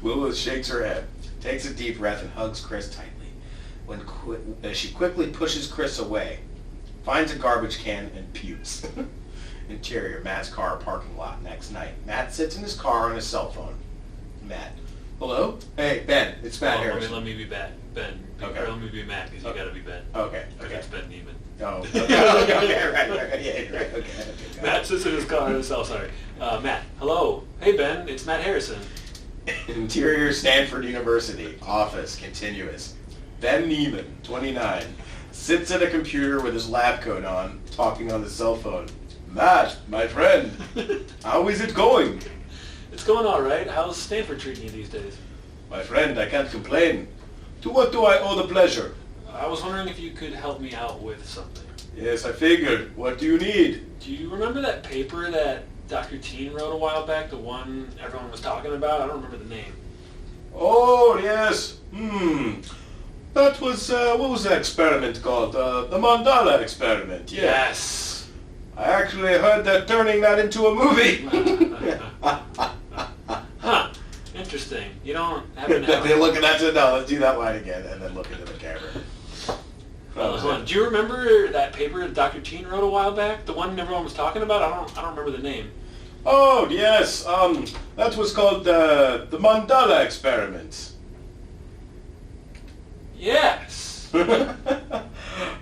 Lilith shakes her head, takes a deep breath, and hugs Chris tightly. She quickly pushes Chris away, finds a garbage can, and pukes. Interior, Matt's car parking lot next night. Matt sits in his car on his cell phone. Matt. Hello? Hey, Ben. It's Matt Harrison. Let me be Ben. Okay. Or let me be Matt, because you gotta be Ben. Okay. Because it's Ben Neiman. Oh, okay, right, yeah, right, okay. Matt sits in his car on his cell, sorry. Matt, hello. Hey Ben, it's Matt Harrison. Interior, Stanford University. Office, continuous. Ben Neiman, 29, sits at a computer with his lab coat on, talking on the cell phone. Matt, my friend, how is it going? It's going all right. How's Stanford treating you these days? My friend, I can't complain. To what do I owe the pleasure? I was wondering if you could help me out with something. Yes, I figured. What do you need? Do you remember that paper that Dr. Teen wrote a while back, the one everyone was talking about? I don't remember the name. Oh, yes. That was, what was that experiment called? The Mandala experiment. Yeah. Yes. I actually heard they're turning that into a movie. Huh. Interesting. You don't happen to They're have... looking at it. No, let's do that line again and then look into the camera. Hold on. Do you remember that paper that Dr. Teen wrote a while back? The one everyone was talking about? I don't remember the name. Oh, yes. That was called the Mandala experiment. Yes. I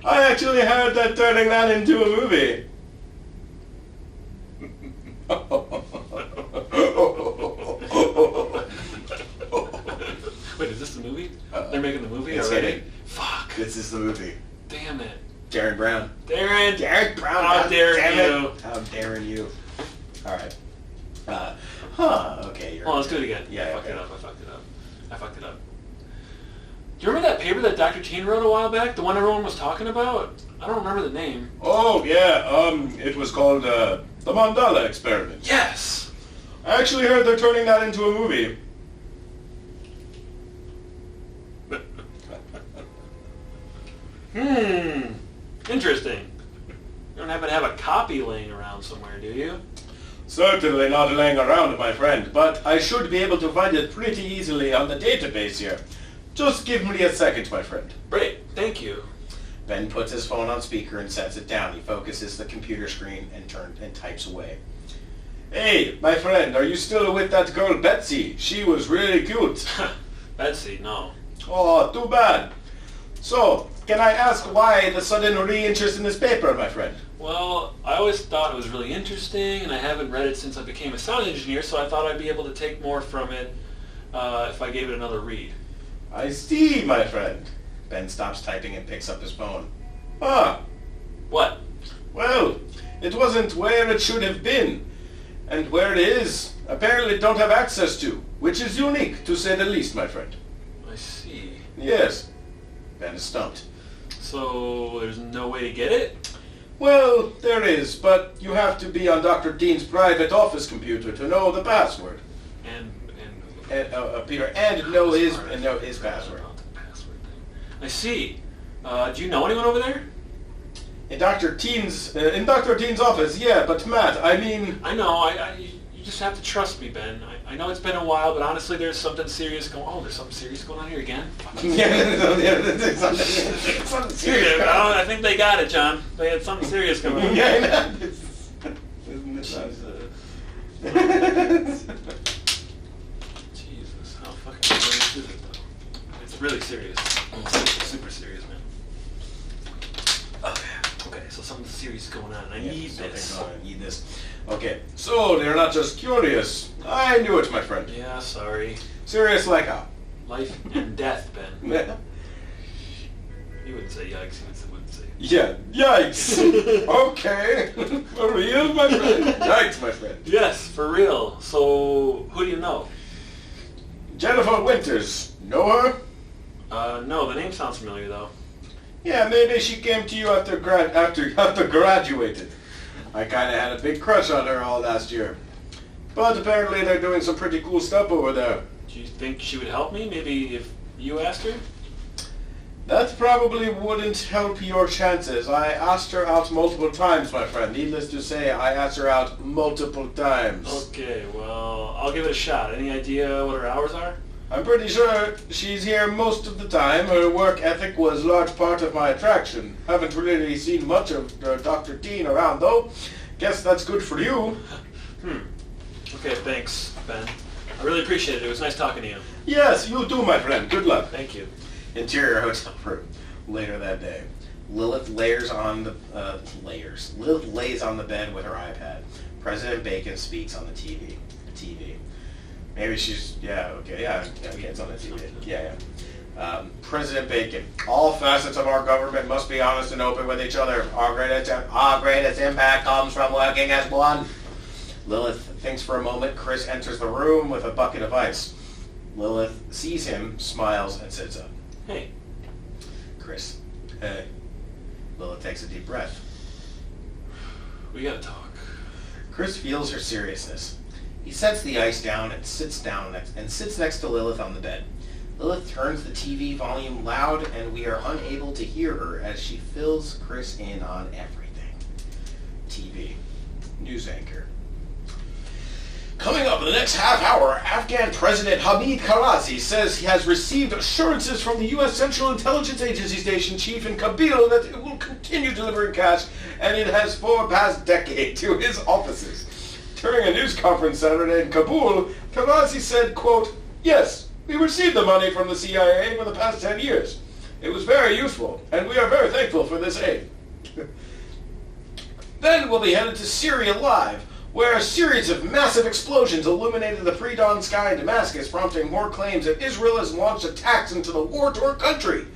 actually heard that turning that into a movie. Wait, is this the movie? They're making the movie it's already? hitting. Fuck. This is the movie. Damn it. Darren Brown. Darren Brown. How dare you. How daring you. All right. Okay. Well, let's do it again. Yeah, I fucked okay. it up. Do you remember that paper that Dr. Teen wrote a while back? The one everyone was talking about? I don't remember the name. Oh, yeah. It was called the Mandala experiment. Yes! I actually heard they're turning that into a movie. Interesting. You don't happen to have a copy laying around somewhere, do you? Certainly not laying around, my friend, but I should be able to find it pretty easily on the database here. Just give me a second, my friend. Great, thank you. Ben puts his phone on speaker and sets it down. He focuses the computer screen and types away. Hey, my friend, are you still with that girl Betsy? She was really cute. Betsy, no. Oh, too bad. So, can I ask why the sudden re-interest in this paper, my friend? Well, I always thought it was really interesting, and I haven't read it since I became a sound engineer, so I thought I'd be able to take more from it if I gave it another read. I see, my friend. Ben stops typing and picks up his phone. Ah, What? well, it wasn't where it should have been. And where it is, apparently don't have access to, which is unique, to say the least, my friend. I see. Yes. Ben is stumped. So there's no way to get it? Well, there is, but you have to be on Dr. Dean's private office computer to know the password. And Peter, and know his Sorry, and know I his forgot password. about the password thing. I see. Do you know anyone over there? In Dr. Dean's office, yeah, but Matt, I mean... I know. You just have to trust me, Ben. I know it's been a while, but honestly, there's something serious going. Oh, there's something serious going on here again. there's something serious. I think they got it, John. They had something serious going on. Yeah, I know. Isn't it Jesus, how fucking serious is it, though? It's really serious. It's super serious, man. Okay, so something serious is going on. I need this. I need this. Okay, so they're not just curious. I knew it, my friend. Yeah, sorry. Serious like how? Life and death, Ben. Yeah. You wouldn't say yikes, you wouldn't say. Yeah, yikes. Okay. For real, my friend? Yikes, my friend. Yes, for real. So, who do you know? Jennifer Winters. Know her? No, the name sounds familiar, though. Yeah, maybe she came to you after graduated. I kind of had a big crush on her all last year. But apparently they're doing some pretty cool stuff over there. Do you think she would help me? Maybe if you asked her? That probably wouldn't help your chances. I asked her out multiple times, my friend. Needless to say, I asked her out multiple times. Okay, well, I'll give it a shot. Any idea what her hours are? I'm pretty sure she's here most of the time. Her work ethic was a large part of my attraction. Haven't really seen much of Dr. Dean around, though. Guess that's good for you. Okay, thanks, Ben. I really appreciate it. It was nice talking to you. Yes, you too, my friend. Good luck. Thank you. Interior hotel room. Later that day, Lilith lays on the bed with her iPad. President Bacon speaks on the TV. Maybe she's it's on the TV. President Bacon. All facets of our government must be honest and open with each other. Our greatest impact comes from working as one. Lilith thinks for a moment. Chris enters the room with a bucket of ice. Lilith sees him, smiles, and sits up. Hey. Chris. Hey. Lilith takes a deep breath. We gotta talk. Chris feels her seriousness. He sets the ice down and sits next to Lilith on the bed. Lilith turns the TV volume loud, and we are unable to hear her as she fills Chris in on everything. TV. News anchor. Coming up in the next half hour, Afghan President Hamid Karzai says he has received assurances from the U.S. Central Intelligence Agency station chief in Kabul that it will continue delivering cash, and it has for the past decade to his offices. During a news conference Saturday in Kabul, Karzai said, quote, "Yes, we received the money from the CIA for the past 10 years. It was very useful, and we are very thankful for this aid." Then we'll be headed to Syria Live, where a series of massive explosions illuminated the pre-dawn sky in Damascus, prompting more claims that Israel has launched attacks into the war-torn country.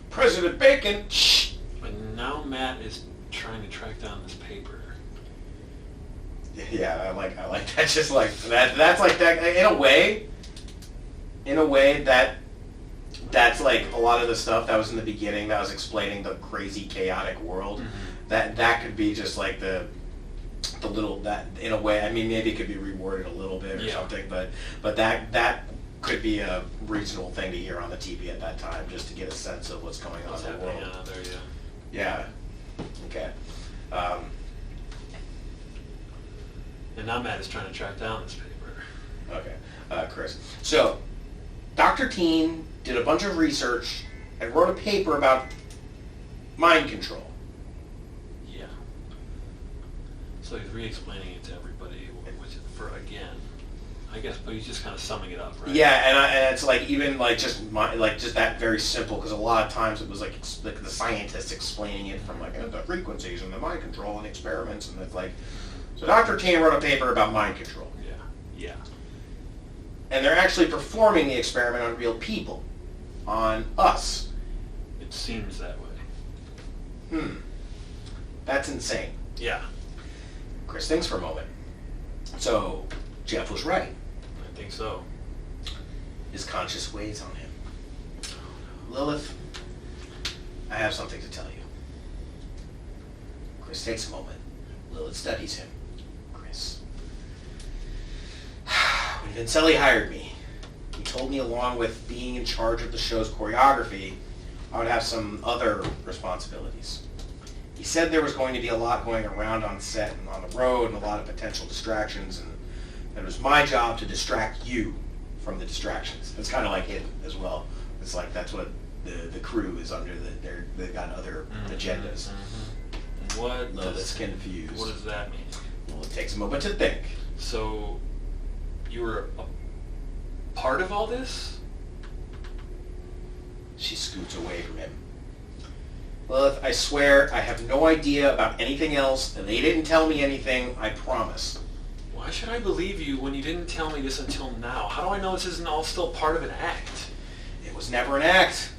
President Bacon... Shh! But now Matt is trying to track down this paper. Yeah, I like that. Just like that. That's like that. In a way, that's like a lot of the stuff that was in the beginning that was explaining the crazy, chaotic world. Mm-hmm. That could be just like the little that in a way. I mean, maybe it could be reworded a little bit or something, but that could be a reasonable thing to hear on the TV at that time, just to get a sense of what's going on in the world. There, yeah. Okay. And now Matt is trying to track down this paper. Okay, Chris. So, Dr. Teen did a bunch of research and wrote a paper about mind control. Yeah. So he's re-explaining it to everybody, for again, I guess, but he's just kind of summing it up, right? Yeah, and it's like even like just that very simple, because a lot of times it was like the scientists explaining it from like the frequencies and the mind control and experiments, and it's like. So Dr. Teen wrote a paper about mind control. Yeah. And they're actually performing the experiment on real people. On us. It seems that way. That's insane. Yeah. Chris thinks for a moment. So, Jeff was right. I think so. His conscience weighs on him. Lilith, I have something to tell you. Chris takes a moment. Lilith studies him. Chris. When Vincelli hired me, he told me along with being in charge of the show's choreography, I would have some other responsibilities. He said there was going to be a lot going around on set and on the road and a lot of potential distractions, and that it was my job to distract you from the distractions. It's kind of like it as well. It's like that's what the crew is under. They've got other agendas. Lilith's confused. What does that mean? Well, it takes a moment to think. So, you were a part of all this? She scoots away from him. Lilith, I swear I have no idea about anything else, and they didn't tell me anything, I promise. Why should I believe you when you didn't tell me this until now? How do I know this isn't all still part of an act? It was never an act.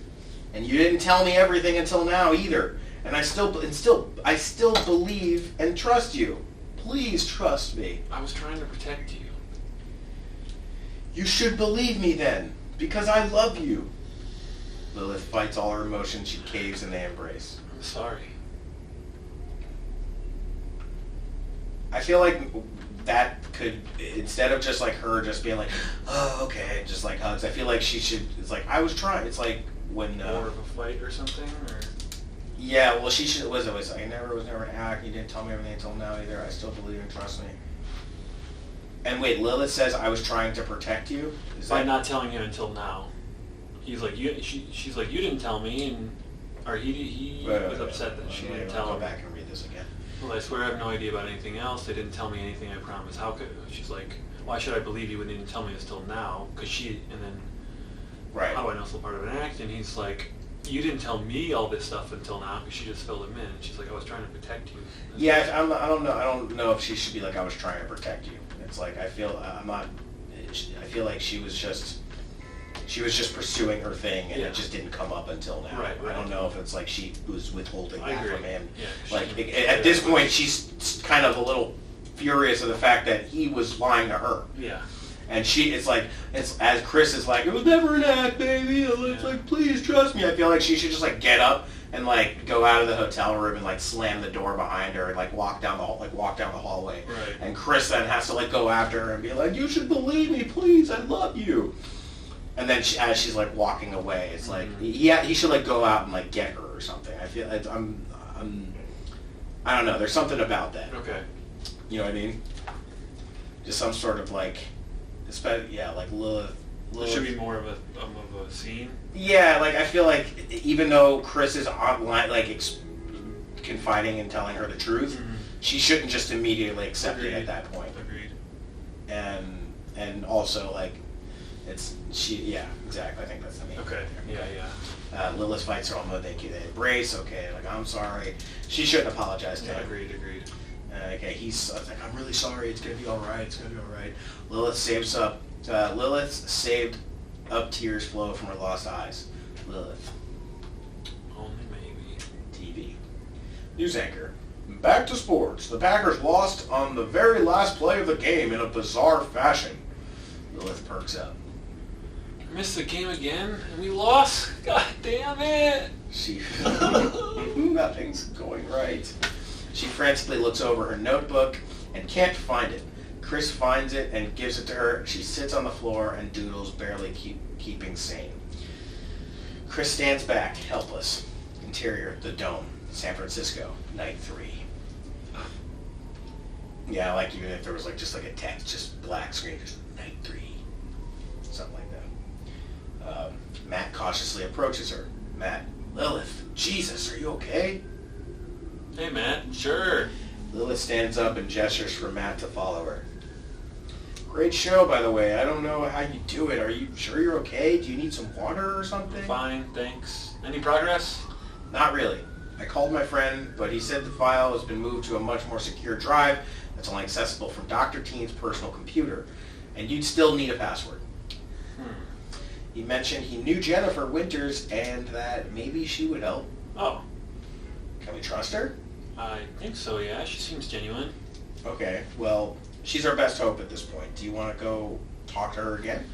And you didn't tell me everything until now either. And I still believe and trust you. Please trust me. I was trying to protect you. You should believe me then, because I love you. Lilith fights all her emotions. She caves and they embrace. I'm sorry. I feel like that could, instead of just like her just being like, oh, okay, just like hugs, I feel like she should, it's like, I was trying. It's like when... More of a fight or something? Or? Yeah, well, she should, was always like, it was never an act. You didn't tell me everything until now either. I still believe and trust me. And wait, Lilith says I was trying to protect you? Is By that not telling him until now. He's like, she's like, you didn't tell me, or he was upset that she didn't tell Go him. back and read this again. Well, I swear I have no idea about anything else. They didn't tell me anything, I promise. How could, she's like, why should I believe you when they didn't tell me this till now? Because and then, Right. how do I know it's still part of an act? And he's like, you didn't tell me all this stuff until now, because she just filled him in. And she's like, I was trying to protect you. Yeah, I don't know. I don't know if she should be like, I was trying to protect you. It's like, I feel like she was just pursuing her thing, and Yeah. it just didn't come up until now. Right. I don't know if it's like she was withholding I that agree. from him. Yeah, Like, she- at this point, she's kind of a little furious of the fact that he was lying to her. Yeah. And it's as Chris is like, it was never an act, baby. It's Yeah. like, please trust me. I feel like she should just like get up and like go out of the hotel room and like slam the door behind her and like walk down the hallway. Right. And Chris then has to like go after her and be like, you should believe me, please. I love you. And then as she's like walking away, it's like, yeah, he should like go out and like get her or something. I feel like I don't know. There's something about that. Okay. You know what I mean? Just some sort of like, like Lilith. There should be more of a scene. Yeah, like I feel like even though Chris is online, like confiding and telling her the truth, she shouldn't just immediately accept it at that point. Agreed. And also like, yeah, exactly. I think that's the main. Okay. thing. Yeah. Lilith fights her although they embrace. Okay, like I'm sorry. She shouldn't apologize to Yeah. him. Agreed. Okay, he's like, I'm really sorry. It's gonna be all right. It's gonna be all right. Lilith saved up tears flow from her lost eyes. Lilith, Only maybe. TV. News anchor. Back to sports. The Packers lost on the very last play of the game in a bizarre fashion. Lilith perks up. Missed the game again, and we lost. God damn it! She nothing's going right. She frantically looks over her notebook and can't find it. Chris finds it and gives it to her. She sits on the floor and doodles, barely keeping sane. Chris stands back, helpless. Interior, the Dome, San Francisco, night 3. Yeah, like even if there was like just like a text, just black screen, just night 3. Something like that. Matt cautiously approaches her. Matt, Lilith, Jesus, are you okay? Hey, Matt. Sure. Lilith stands up and gestures for Matt to follow her. Great show, by the way. I don't know how you do it. Are you sure you're okay? Do you need some water or something? Fine, thanks. Any progress? Not really. I called my friend, but he said the file has been moved to a much more secure drive that's only accessible from Dr. Teen's personal computer, and you'd still need a password. He mentioned he knew Jennifer Winters and that maybe she would help. Oh, Can we trust her? I think so, yeah. She seems genuine. Okay, well, she's our best hope at this point. Do you want to go talk to her again?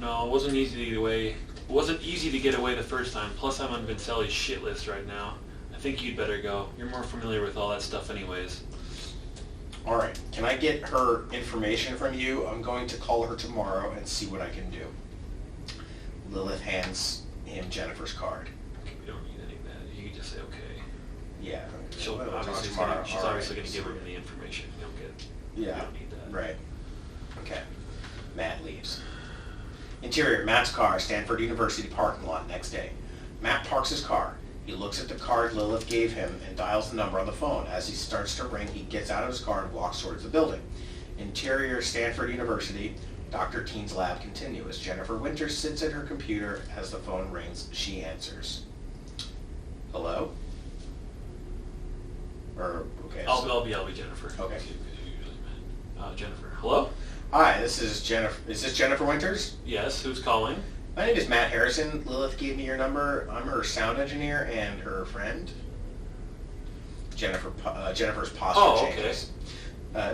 No, it wasn't easy to get away. It wasn't easy to get away the first time. Plus, I'm on Vincelli's shit list right now. I think you'd better go. You're more familiar with all that stuff anyways. All right, can I get her information from you? I'm going to call her tomorrow and see what I can do. Lilith hands him Jennifer's card. Okay, we don't need any of that. You can just say okay. Yeah. She'll we'll talk obviously tomorrow. she's All obviously right. going to give him the information. You don't get. Yeah. You don't need that. Right. Okay. Matt leaves. Interior, Matt's car, Stanford University parking lot next day. Matt parks his car. He looks at the card Lilith gave him and dials the number on the phone. As he starts to ring, he gets out of his car and walks towards the building. Interior, Stanford University, Dr. Teen's lab continuous. Jennifer Winters sits at her computer. As the phone rings, she answers. Hello? Okay. I'll be Jennifer. Okay. Jennifer. Hello? Hi, this is Jennifer. Is this Jennifer Winters? Yes, who's calling? My name is Matt Harrison. Lilith gave me your number. I'm her sound engineer and her friend. Jennifer's posture Oh, okay. changes.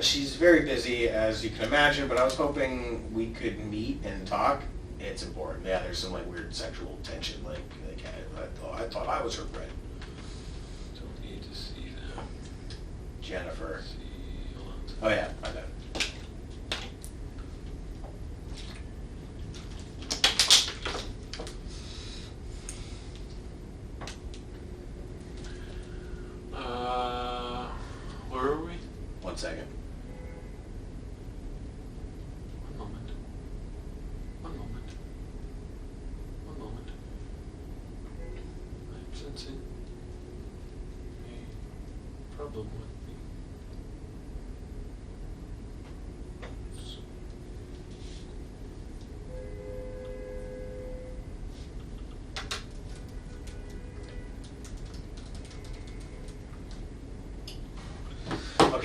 She's very busy, as you can imagine, but I was hoping we could meet and talk. It's important. Yeah, there's some like weird sexual tension. I thought I was her friend. Don't need to see them. Jennifer. Hold on. Oh yeah, I know. Where are we? 1 second.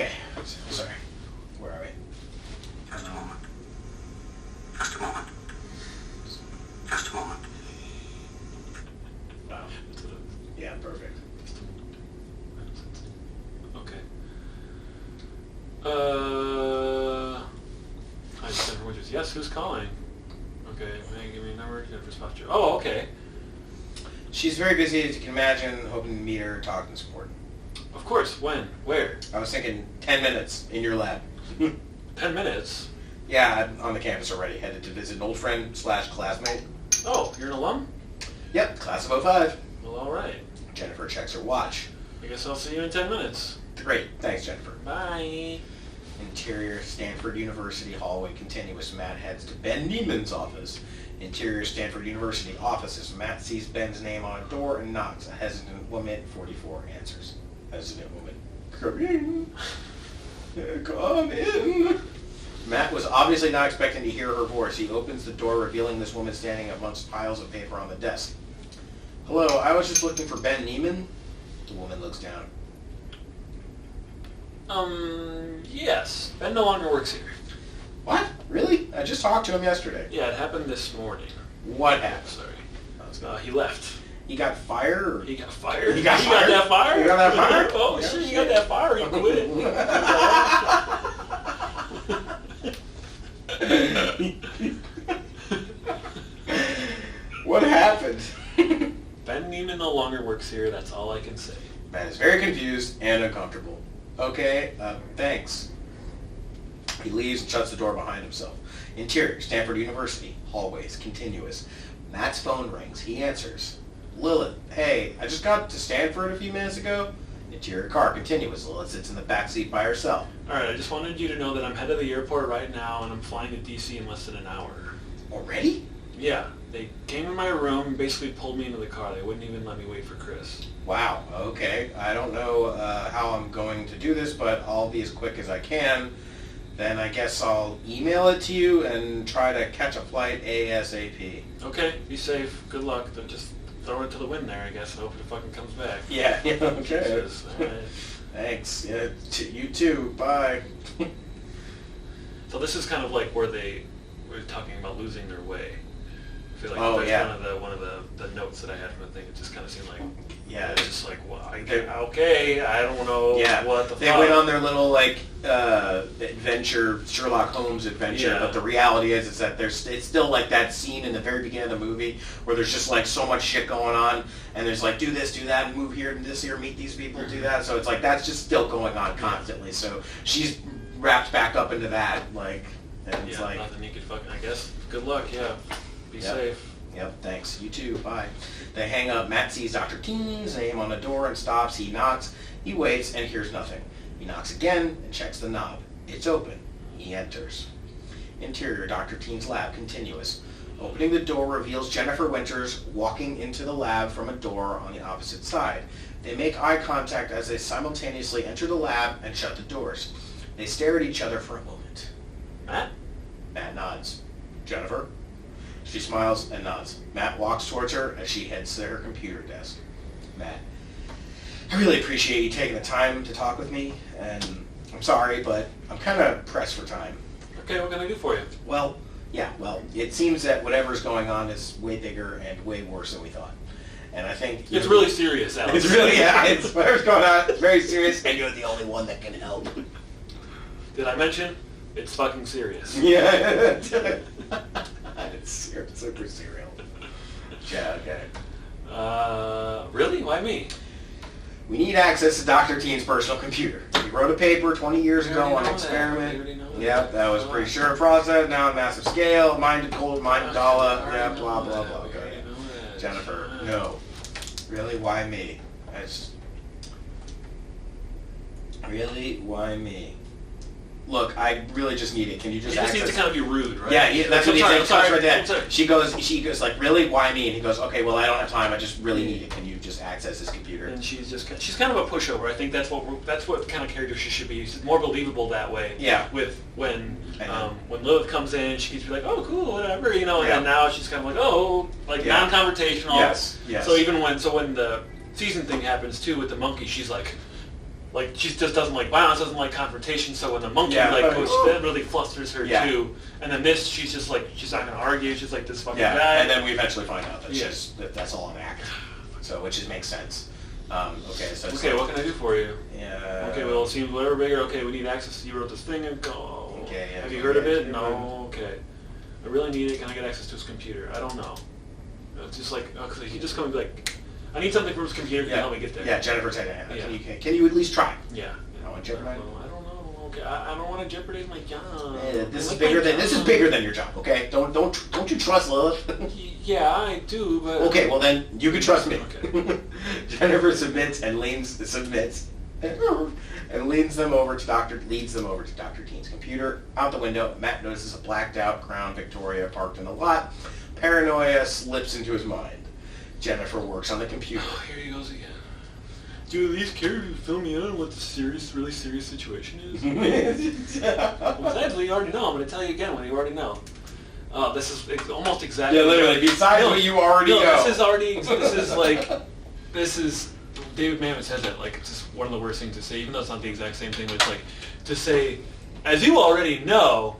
Okay. Sorry. Where are we? Just a moment. Just a moment. Just a moment. Wow. Yeah, perfect. Okay. Hi, Jennifer Winters. Yes, who's calling? Okay, may you give me a number? Jennifer's posture. Oh, okay. She's very busy, as you can imagine, hoping to meet her, talk, and support. Of course. When? Where? I was thinking 10 minutes in your lab. 10 minutes? Yeah, I'm on the campus already, headed to visit an old friend / classmate. Oh, you're an alum? Yep, class of '05. Well, all right. Jennifer checks her watch. I guess I'll see you in 10 minutes. Great, thanks, Jennifer. Bye. Interior Stanford University hallway continuous. Matt heads to Ben Neiman's office. Interior Stanford University offices. Matt sees Ben's name on a door and knocks. A hesitant woman, 44, answers. Hesitant woman, come in. Come in. Matt was obviously not expecting to hear her voice. He opens the door, revealing this woman standing amongst piles of paper on the desk. Hello, I was just looking for Ben Neiman. The woman looks down. Yes. Ben no longer works here. What? Really? I just talked to him yesterday. Yeah, it happened this morning. What happened? Sorry. He left. He got fired? Or? He got fired. He got You fired? got that fire? You got that fire? Oh, Yeah, shit, you shit. got that fire. He quit. What happened? Ben Neiman no longer works here. That's all I can say. Ben is very confused and uncomfortable. Okay, thanks. He leaves and shuts the door behind himself. Interior, Stanford University, hallways, continuous. Matt's phone rings. He answers. Lilith, hey, I just got to Stanford a few minutes ago. Interior car, continuous. Lilith sits in the back seat by herself. All right, I just wanted you to know that I'm headed to the airport right now, and I'm flying to D.C. in less than an hour. Already? Yeah, they came in my room and basically pulled me into the car. They wouldn't even let me wait for Chris. Wow, okay. I don't know how I'm going to do this, but I'll be as quick as I can. Then I guess I'll email it to you and try to catch a flight ASAP. Okay, be safe. Good luck. Then just throw it to the wind there, I guess. I hope it fucking comes back. Yeah, okay. Jesus, all right. Thanks. Yeah, you too. Bye. So this is kind of like where they were talking about losing their way. I feel like Oh, that's yeah. one of the notes that I had from the thing. It just kind of seemed like, Yeah. it's just like, well, They- okay, I don't know Yeah, what the they fuck. went on their little like adventure, Sherlock Holmes adventure. Yeah. But the reality is that it's still like that scene in the very beginning of the movie where there's just like so much shit going on, and there's like do this, do that, move here, and this here, meet these people, do that. So it's like that's just still going on constantly. So she's wrapped back up into that, like, and it's Yeah, like, nothing you could fucking, I guess. Good luck, yeah. Be Yep. safe. yep, thanks. You too. Bye. They hang up. Matt sees Dr. Teen's name on the door and stops. He knocks. He waits and hears nothing. He knocks again and checks the knob. It's open. He enters. Interior, Dr. Teen's lab, continuous. Opening the door reveals Jennifer Winters walking into the lab from a door on the opposite side. They make eye contact as they simultaneously enter the lab and shut the doors. They stare at each other for a moment. Matt? Matt nods. Jennifer? She smiles and nods. Matt walks towards her as she heads to her computer desk. Matt, I really appreciate you taking the time to talk with me, and I'm sorry, but I'm kind of pressed for time. Okay, what can I do for you? Well, it seems that whatever's going on is way bigger and way worse than we thought. And I think... It's really serious, Alex. It's really, yeah, it's whatever's going on, it's very serious, and you're the only one that can help. Did I mention? It's fucking serious. Yeah. It's super serial. Yeah, okay. Really? Why me? We need access to Dr. Teen's personal computer. He wrote a paper 20 years We ago already on know an that. experiment. We already know that. Yep, that was a pretty sure process. Now on massive scale, minded cold, minded dollar. We Yeah, already blah, know blah, that. blah. We Okay. already know that. Jennifer, Fine. no. Really, why me? Really, why me? Look, I really just need it. Can you just He just access needs to kind of be rude, right? Yeah, that's what he said. I'm sorry. Right there. I'm sorry. She goes like, really, why me? And he goes, okay, well, I don't have time. I just really need it. Can you just access this computer? And she's kind of a pushover. I think that's what kind of character she should be. She's more believable that way. Yeah. With when know. when Lilith comes in, she can be like, oh, cool, whatever, you know. And Yeah. then now she's kind of like, oh, like Yeah. non-confrontational. Yes, yes. So when the season thing happens too with the monkey, she's like, Like, she just doesn't like violence, doesn't like confrontation, so when the monkey, Yeah. like, goes, that really flusters her, Yeah. too. And then this, she's just like, she's not going to argue, she's like this fucking Yeah, guy. and then we eventually find out that Yeah. that's all an act. So, which makes sense. Okay, so... Okay, what can I do for you? Yeah. Okay, well, it seems whatever bigger. Okay, we need access. You wrote this thing and go. Okay, yeah, Have you heard of it? yeah. No. Okay. I really need it. Can I get access to his computer? I don't know. It's just like, cause he just come and be like, I need something from his computer. Can you help me get there? Yeah, Jennifer said, Yeah. can you at least try? Yeah. I want to jeopardize. Well, I don't know. Okay, I don't want to jeopardize my job. This is Like bigger my than this is job. bigger than your job. Okay, don't you trust Lilith? Yeah, I do, but Okay, well then you can trust me. Okay. Jennifer submits and leans them over to leads them over to Dr. Dean's computer. Out the window, Matt notices a blacked out Crown Victoria parked in the lot. Paranoia slips into his mind. Jennifer works on the computer. Oh, here he goes again. Do at least care to fill me in on what the really serious situation is? Besides what you already know, I'm going to tell you again what you already know. This is almost exactly... Yeah, literally, besides what you already know. This is, David Mamet says that, like, it's just one of the worst things to say, even though it's not the exact same thing, but it's like, to say, as you already know,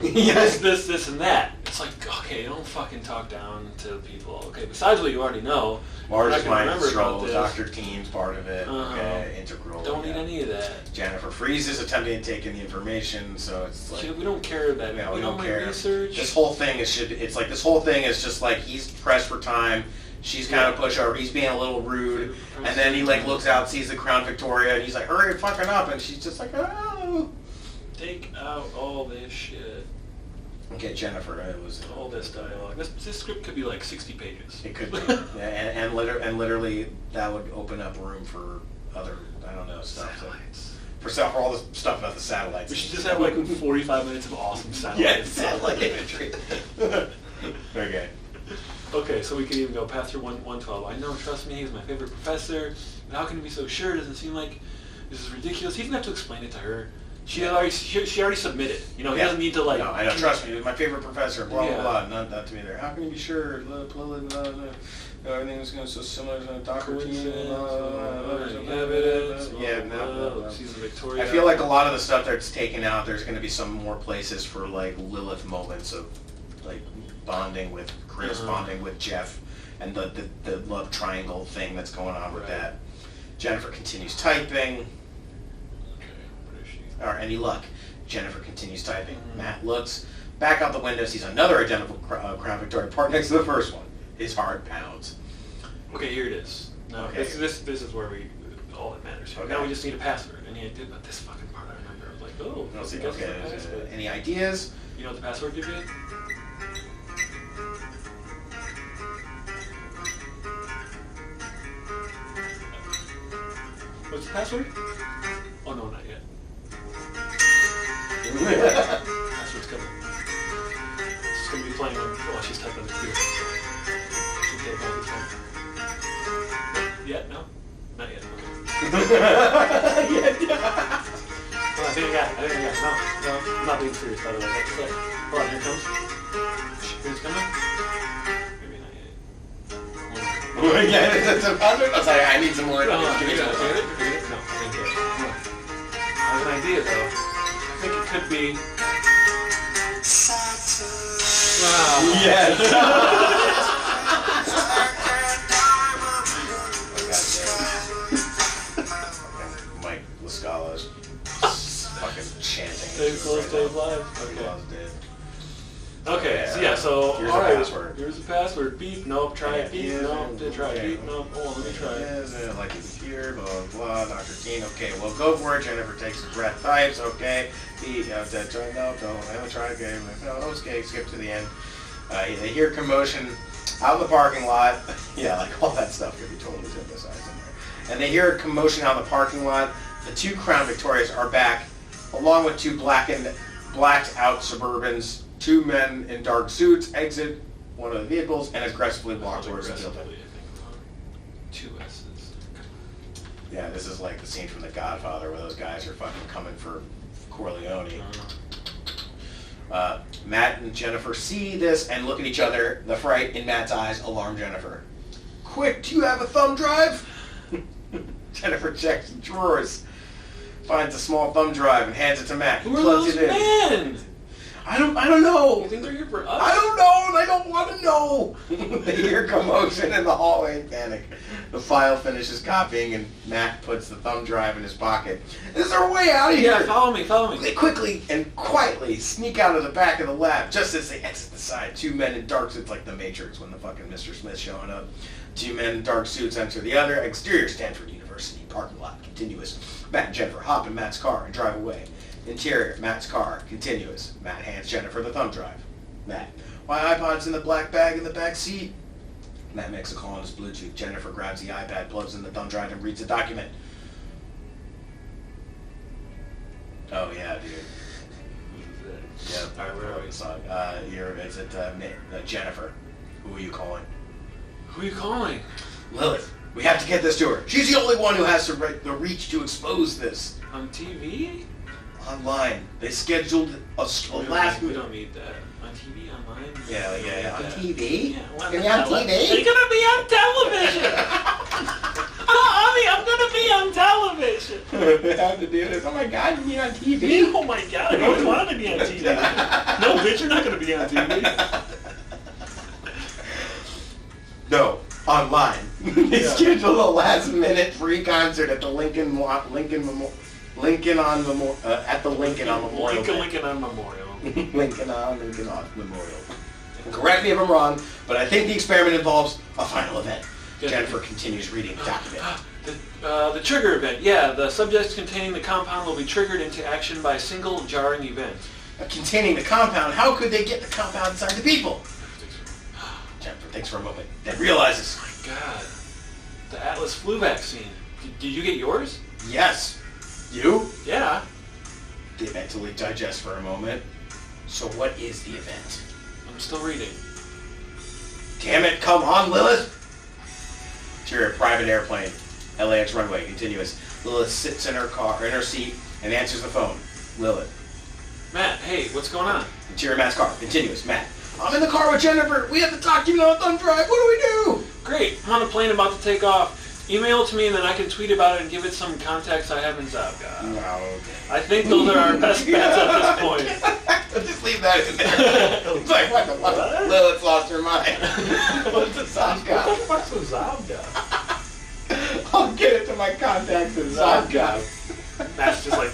Yes. this, and that. It's like, okay, don't fucking talk down to people. Okay, besides what you already know, Marge's you're not gonna mind remember about control, this. Dr. Team's part of it, okay, integral. Don't need yeah. any of that. Jennifer freezes, attempting to take in the information, so it's like... We don't care that. Yeah, we you know don't my care. research. This whole thing is this whole thing is just like he's pressed for time. She's kind of pushover. He's being a little rude, and then he like looks out, sees the Crown Victoria, and he's like, "Hurry, fucking up!" And she's just like, "Oh." Take out all this shit. Okay, Jennifer, it was. All this dialogue. This script could be like 60 pages. It could be, yeah, and literally that would open up room for other, I don't know, stuff. Satellites. For all the stuff about the satellites. We should just have like 45 minutes of awesome satellites. Yes, satellite imagery. Okay. Okay, so we can even go past her 112. I know, trust me, he's my favorite professor. But how can you be so sure? It doesn't seem like this is ridiculous. He doesn't have to explain it to her. She already submitted. You know, he doesn't need to like. No, I know. Trust me, he was my favorite professor. Blah Yeah. blah blah. Not to be there. How can you be sure? Everything was going so similar to Dr. Team. Evidence. Yeah, no. Season Victoria. I feel like a lot of the stuff that's taken out, there's going to be some more places for like Lilith moments of like bonding with Chris, bonding with Jeff, and the love triangle thing that's going on with that. Jennifer continues typing. Or any luck, Jennifer continues typing. Matt looks back out the window, sees another identical Crown Victoria parked next to the first one. His heart pounds. Okay, here it is. Now, Okay. this is where all that matters. Okay. Now we just need a password. And he did, but this fucking part I remember. I was like, oh, Let's see. guess Okay. it's the password. Any ideas? You know what the password could be? What's the password? Oh no, not yet. Password's coming. It's gonna be playing while she's typing on the computer. Okay, that'll be fun. Yet? No? Not yet. Okay. Oh, I think I got it. No, I'm not being serious, by the way. That's like, hold on, here it comes. Here it's coming. Maybe not yet. Yeah, it's a password. I was like, I need some more. No, Give me some more. I think it. I have an idea, though. I think it could be... Wow. Yes. Mike Lascala's fucking chanting. Dave Close, Dave Live. He loves Dave. Okay, so yeah, so Here's all the right. password. Here's the password. Beep, nope. Try it. Beep, Yeah, nope. Did try it. okay. Beep, nope. Hold on, let me try it. Yeah, like it's here, blah, blah, blah, Dr. Dean, okay, well, go for it. Jennifer takes a breath, types, okay. He, no, don't, I haven't tried, okay, no, okay, skip to the end. They hear commotion out of the parking lot. Yeah, like all that stuff could be totally synthesized in there. And they hear commotion out of the parking lot. The two Crown Victorias are back, along with two blacked out Suburbans. Two men in dark suits exit one of the vehicles and aggressively walk towards the building. Aggressively, I think. 2 S's. Yeah, this is like the scene from The Godfather where those guys are fucking coming for Corleone. Matt and Jennifer see this and look at each other. The fright in Matt's eyes alarm Jennifer. Quick, do you have a thumb drive? Jennifer checks the drawers. finds a small thumb drive and hands it to Matt. He Who are plugs those it in. men? I don't know. You think they're here for us? I don't know, and I don't want to know. They hear commotion in the hallway and panic. The file finishes copying, and Matt puts the thumb drive in his pocket. Is there a way out of here? Yeah, follow me. They quickly and quietly sneak out of the back of the lab. Just as they exit the side, two men in dark suits, like the Matrix when the fucking Mr. Smith's showing up. Two men in dark suits enter the other. Exterior Stanford University parking lot. Continuous. Matt and Jennifer hop in Matt's car and drive away. Interior, Matt's car. Continuous. Matt hands Jennifer the thumb drive. Matt. My iPod's in the black bag in the back seat. Matt makes a call on his Bluetooth. Jennifer grabs the iPad, plugs in the thumb drive, and reads the document. Oh, yeah, dude. Yeah, Alright, where are we? Is it Jennifer? Who are you calling? Who are you calling? Lilith. We have to get this to her. She's the only one who has the reach to expose this. On TV? Online. They scheduled a last... We don't need that. On TV, online? Yeah. On that. TV? Yeah, well, Can you on TV? You're gonna be on television! I'm gonna be on television! They have to do this. Oh my god, you're on TV? Oh my god, I always wanted to be on TV. No, bitch, you're not gonna be on TV. No, online. They Yeah. scheduled a last-minute free concert at the Lincoln on Memorial. Lincoln on Memorial. Lincoln on Memorial. Correct me if I'm wrong, but I think the experiment involves a final event. Yeah. Jennifer continues reading the document. The trigger event. Yeah, the subjects containing the compound will be triggered into action by a single jarring event. Containing the compound, how could they get the compound inside the people? Jennifer thinks for a moment, then realizes, My god. The Atlas flu vaccine. Did you get yours? yes. You? Yeah. They mentally digest for a moment. So what is the event? I'm still reading. Damn it, come on, Lilith! Interior private airplane. LAX runway, continuous. Lilith sits in her seat, and answers the phone. Lilith. Matt, hey, what's going on? Interior Matt's car, continuous. Matt. I'm in the car with Jennifer. We have the document on a thumb drive. What do we do? Great. I'm on a plane about to take off. Email it to me and then I can tweet about it and give it some context I haven't Zavga. No. I think those are our best bets at this point. Just leave that in there. It's like, what the fuck? What? Lilith's lost her mind. What's the Zavga? What the fuck's a Zavga? I'll get it to my contacts in Zavga. Matt's just like,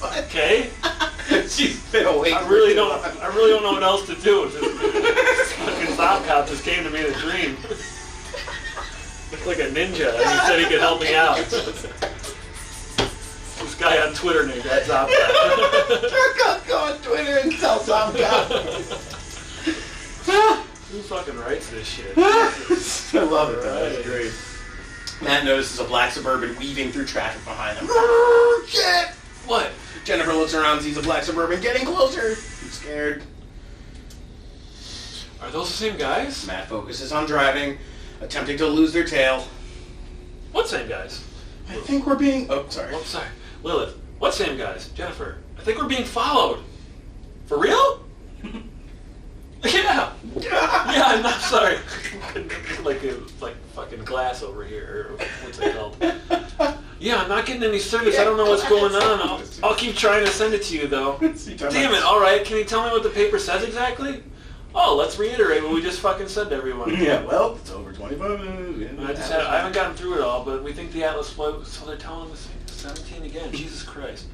What? okay. She's been awake. I really don't know what else to do. This fucking Zavka just came to me in a dream. Looks like a ninja, and he said he could help me out. This guy on Twitter named that Zavka. Go on Twitter and tell Zavga. Who fucking writes this shit? I love it. Though. That's Right. great. Matt notices a black Suburban weaving through traffic behind them. Shit! What? Jennifer looks around and sees a black Suburban getting closer. She's scared. Are those the same guys? Matt focuses on driving, attempting to lose their tail. What same guys? I think we're being... Oh, sorry. Oh, sorry. Lilith. What same guys? Jennifer. I think we're being followed. For real? Yeah. Yeah, I'm not sorry. like fucking glass over here. Or what's it called? Yeah, I'm not getting any service. I don't know what's going on. I'll keep trying to send it to you, though. Damn it. All right. Can you tell me what the paper says exactly? Oh, let's reiterate what we just fucking said to everyone. Yeah, well, it's over 25 minutes. I haven't gotten through it all, but we think the Atlas float, so they're telling us 17 again. Jesus Christ.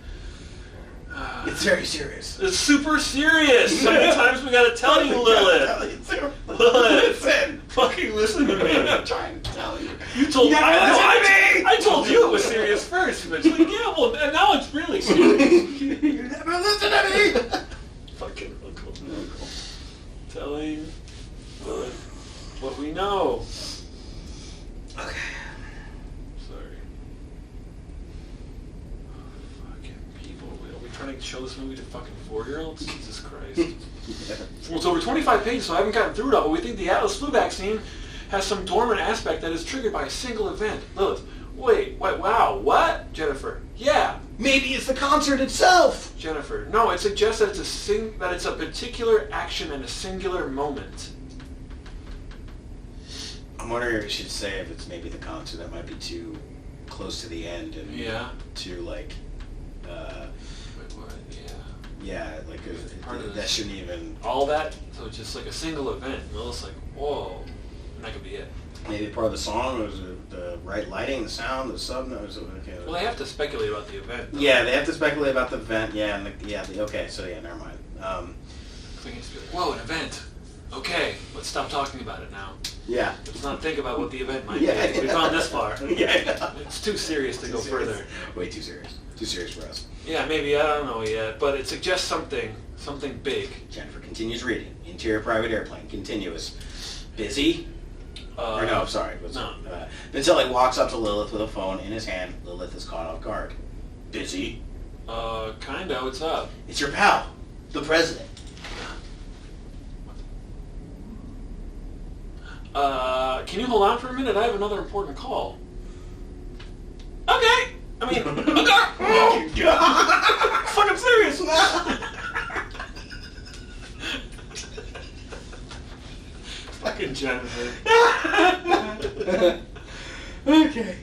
It's very serious. It's super serious. How many times we gotta tell you, Lilith? Lilith, Listen. fucking listen to me. I'm trying to tell you. You told me. You gotta listen to me. I told you it was serious first, but you're like, yeah, well, now it's really serious. You never listen to me. Fucking uncle. Telling Lilith what we know. Okay. Sorry. Fucking people. Are we trying to show this movie to fucking 4-year-olds? Jesus Christ. Well, it's over 25 pages, so I haven't gotten through it all, but we think the Atlas flu vaccine has some dormant aspect that is triggered by a single event. Lilith. Wait, wow, what? Jennifer. Yeah. Maybe it's the concert itself. Jennifer. No, it suggests that it's a particular action and a singular moment. I'm wondering if we should say if it's maybe the concert that might be too close to the end and Yeah. too like Wait, what? Yeah. Yeah, like Part of that this. shouldn't even. All that, so it's just like a single event. And Lilith's like, whoa, and that could be it. Maybe part of the song was the right lighting, the sound, the sub notes. Okay. Well, they have to speculate about the event. Though. Yeah, they have to speculate about the event. Yeah, and okay, so yeah, never mind. They can just be like, whoa, an event. Okay, let's stop talking about it now. Yeah. Let's not think about what the event might Yeah. be. We've gone this far. Yeah. It's too serious to go further. Way too serious. Too serious for us. Yeah, maybe, I don't know yet, but it suggests something big. Jennifer continues reading. Interior private airplane. Continuous. Busy? Or no, sorry. No. Vincelli walks up to Lilith with a phone in his hand. Lilith is caught off guard. Busy? Kinda, what's up? It's your pal, the president. Can you hold on for a minute? I have another important call. Okay! I mean, okay! Fucking serious! Fucking Jennifer. Okay.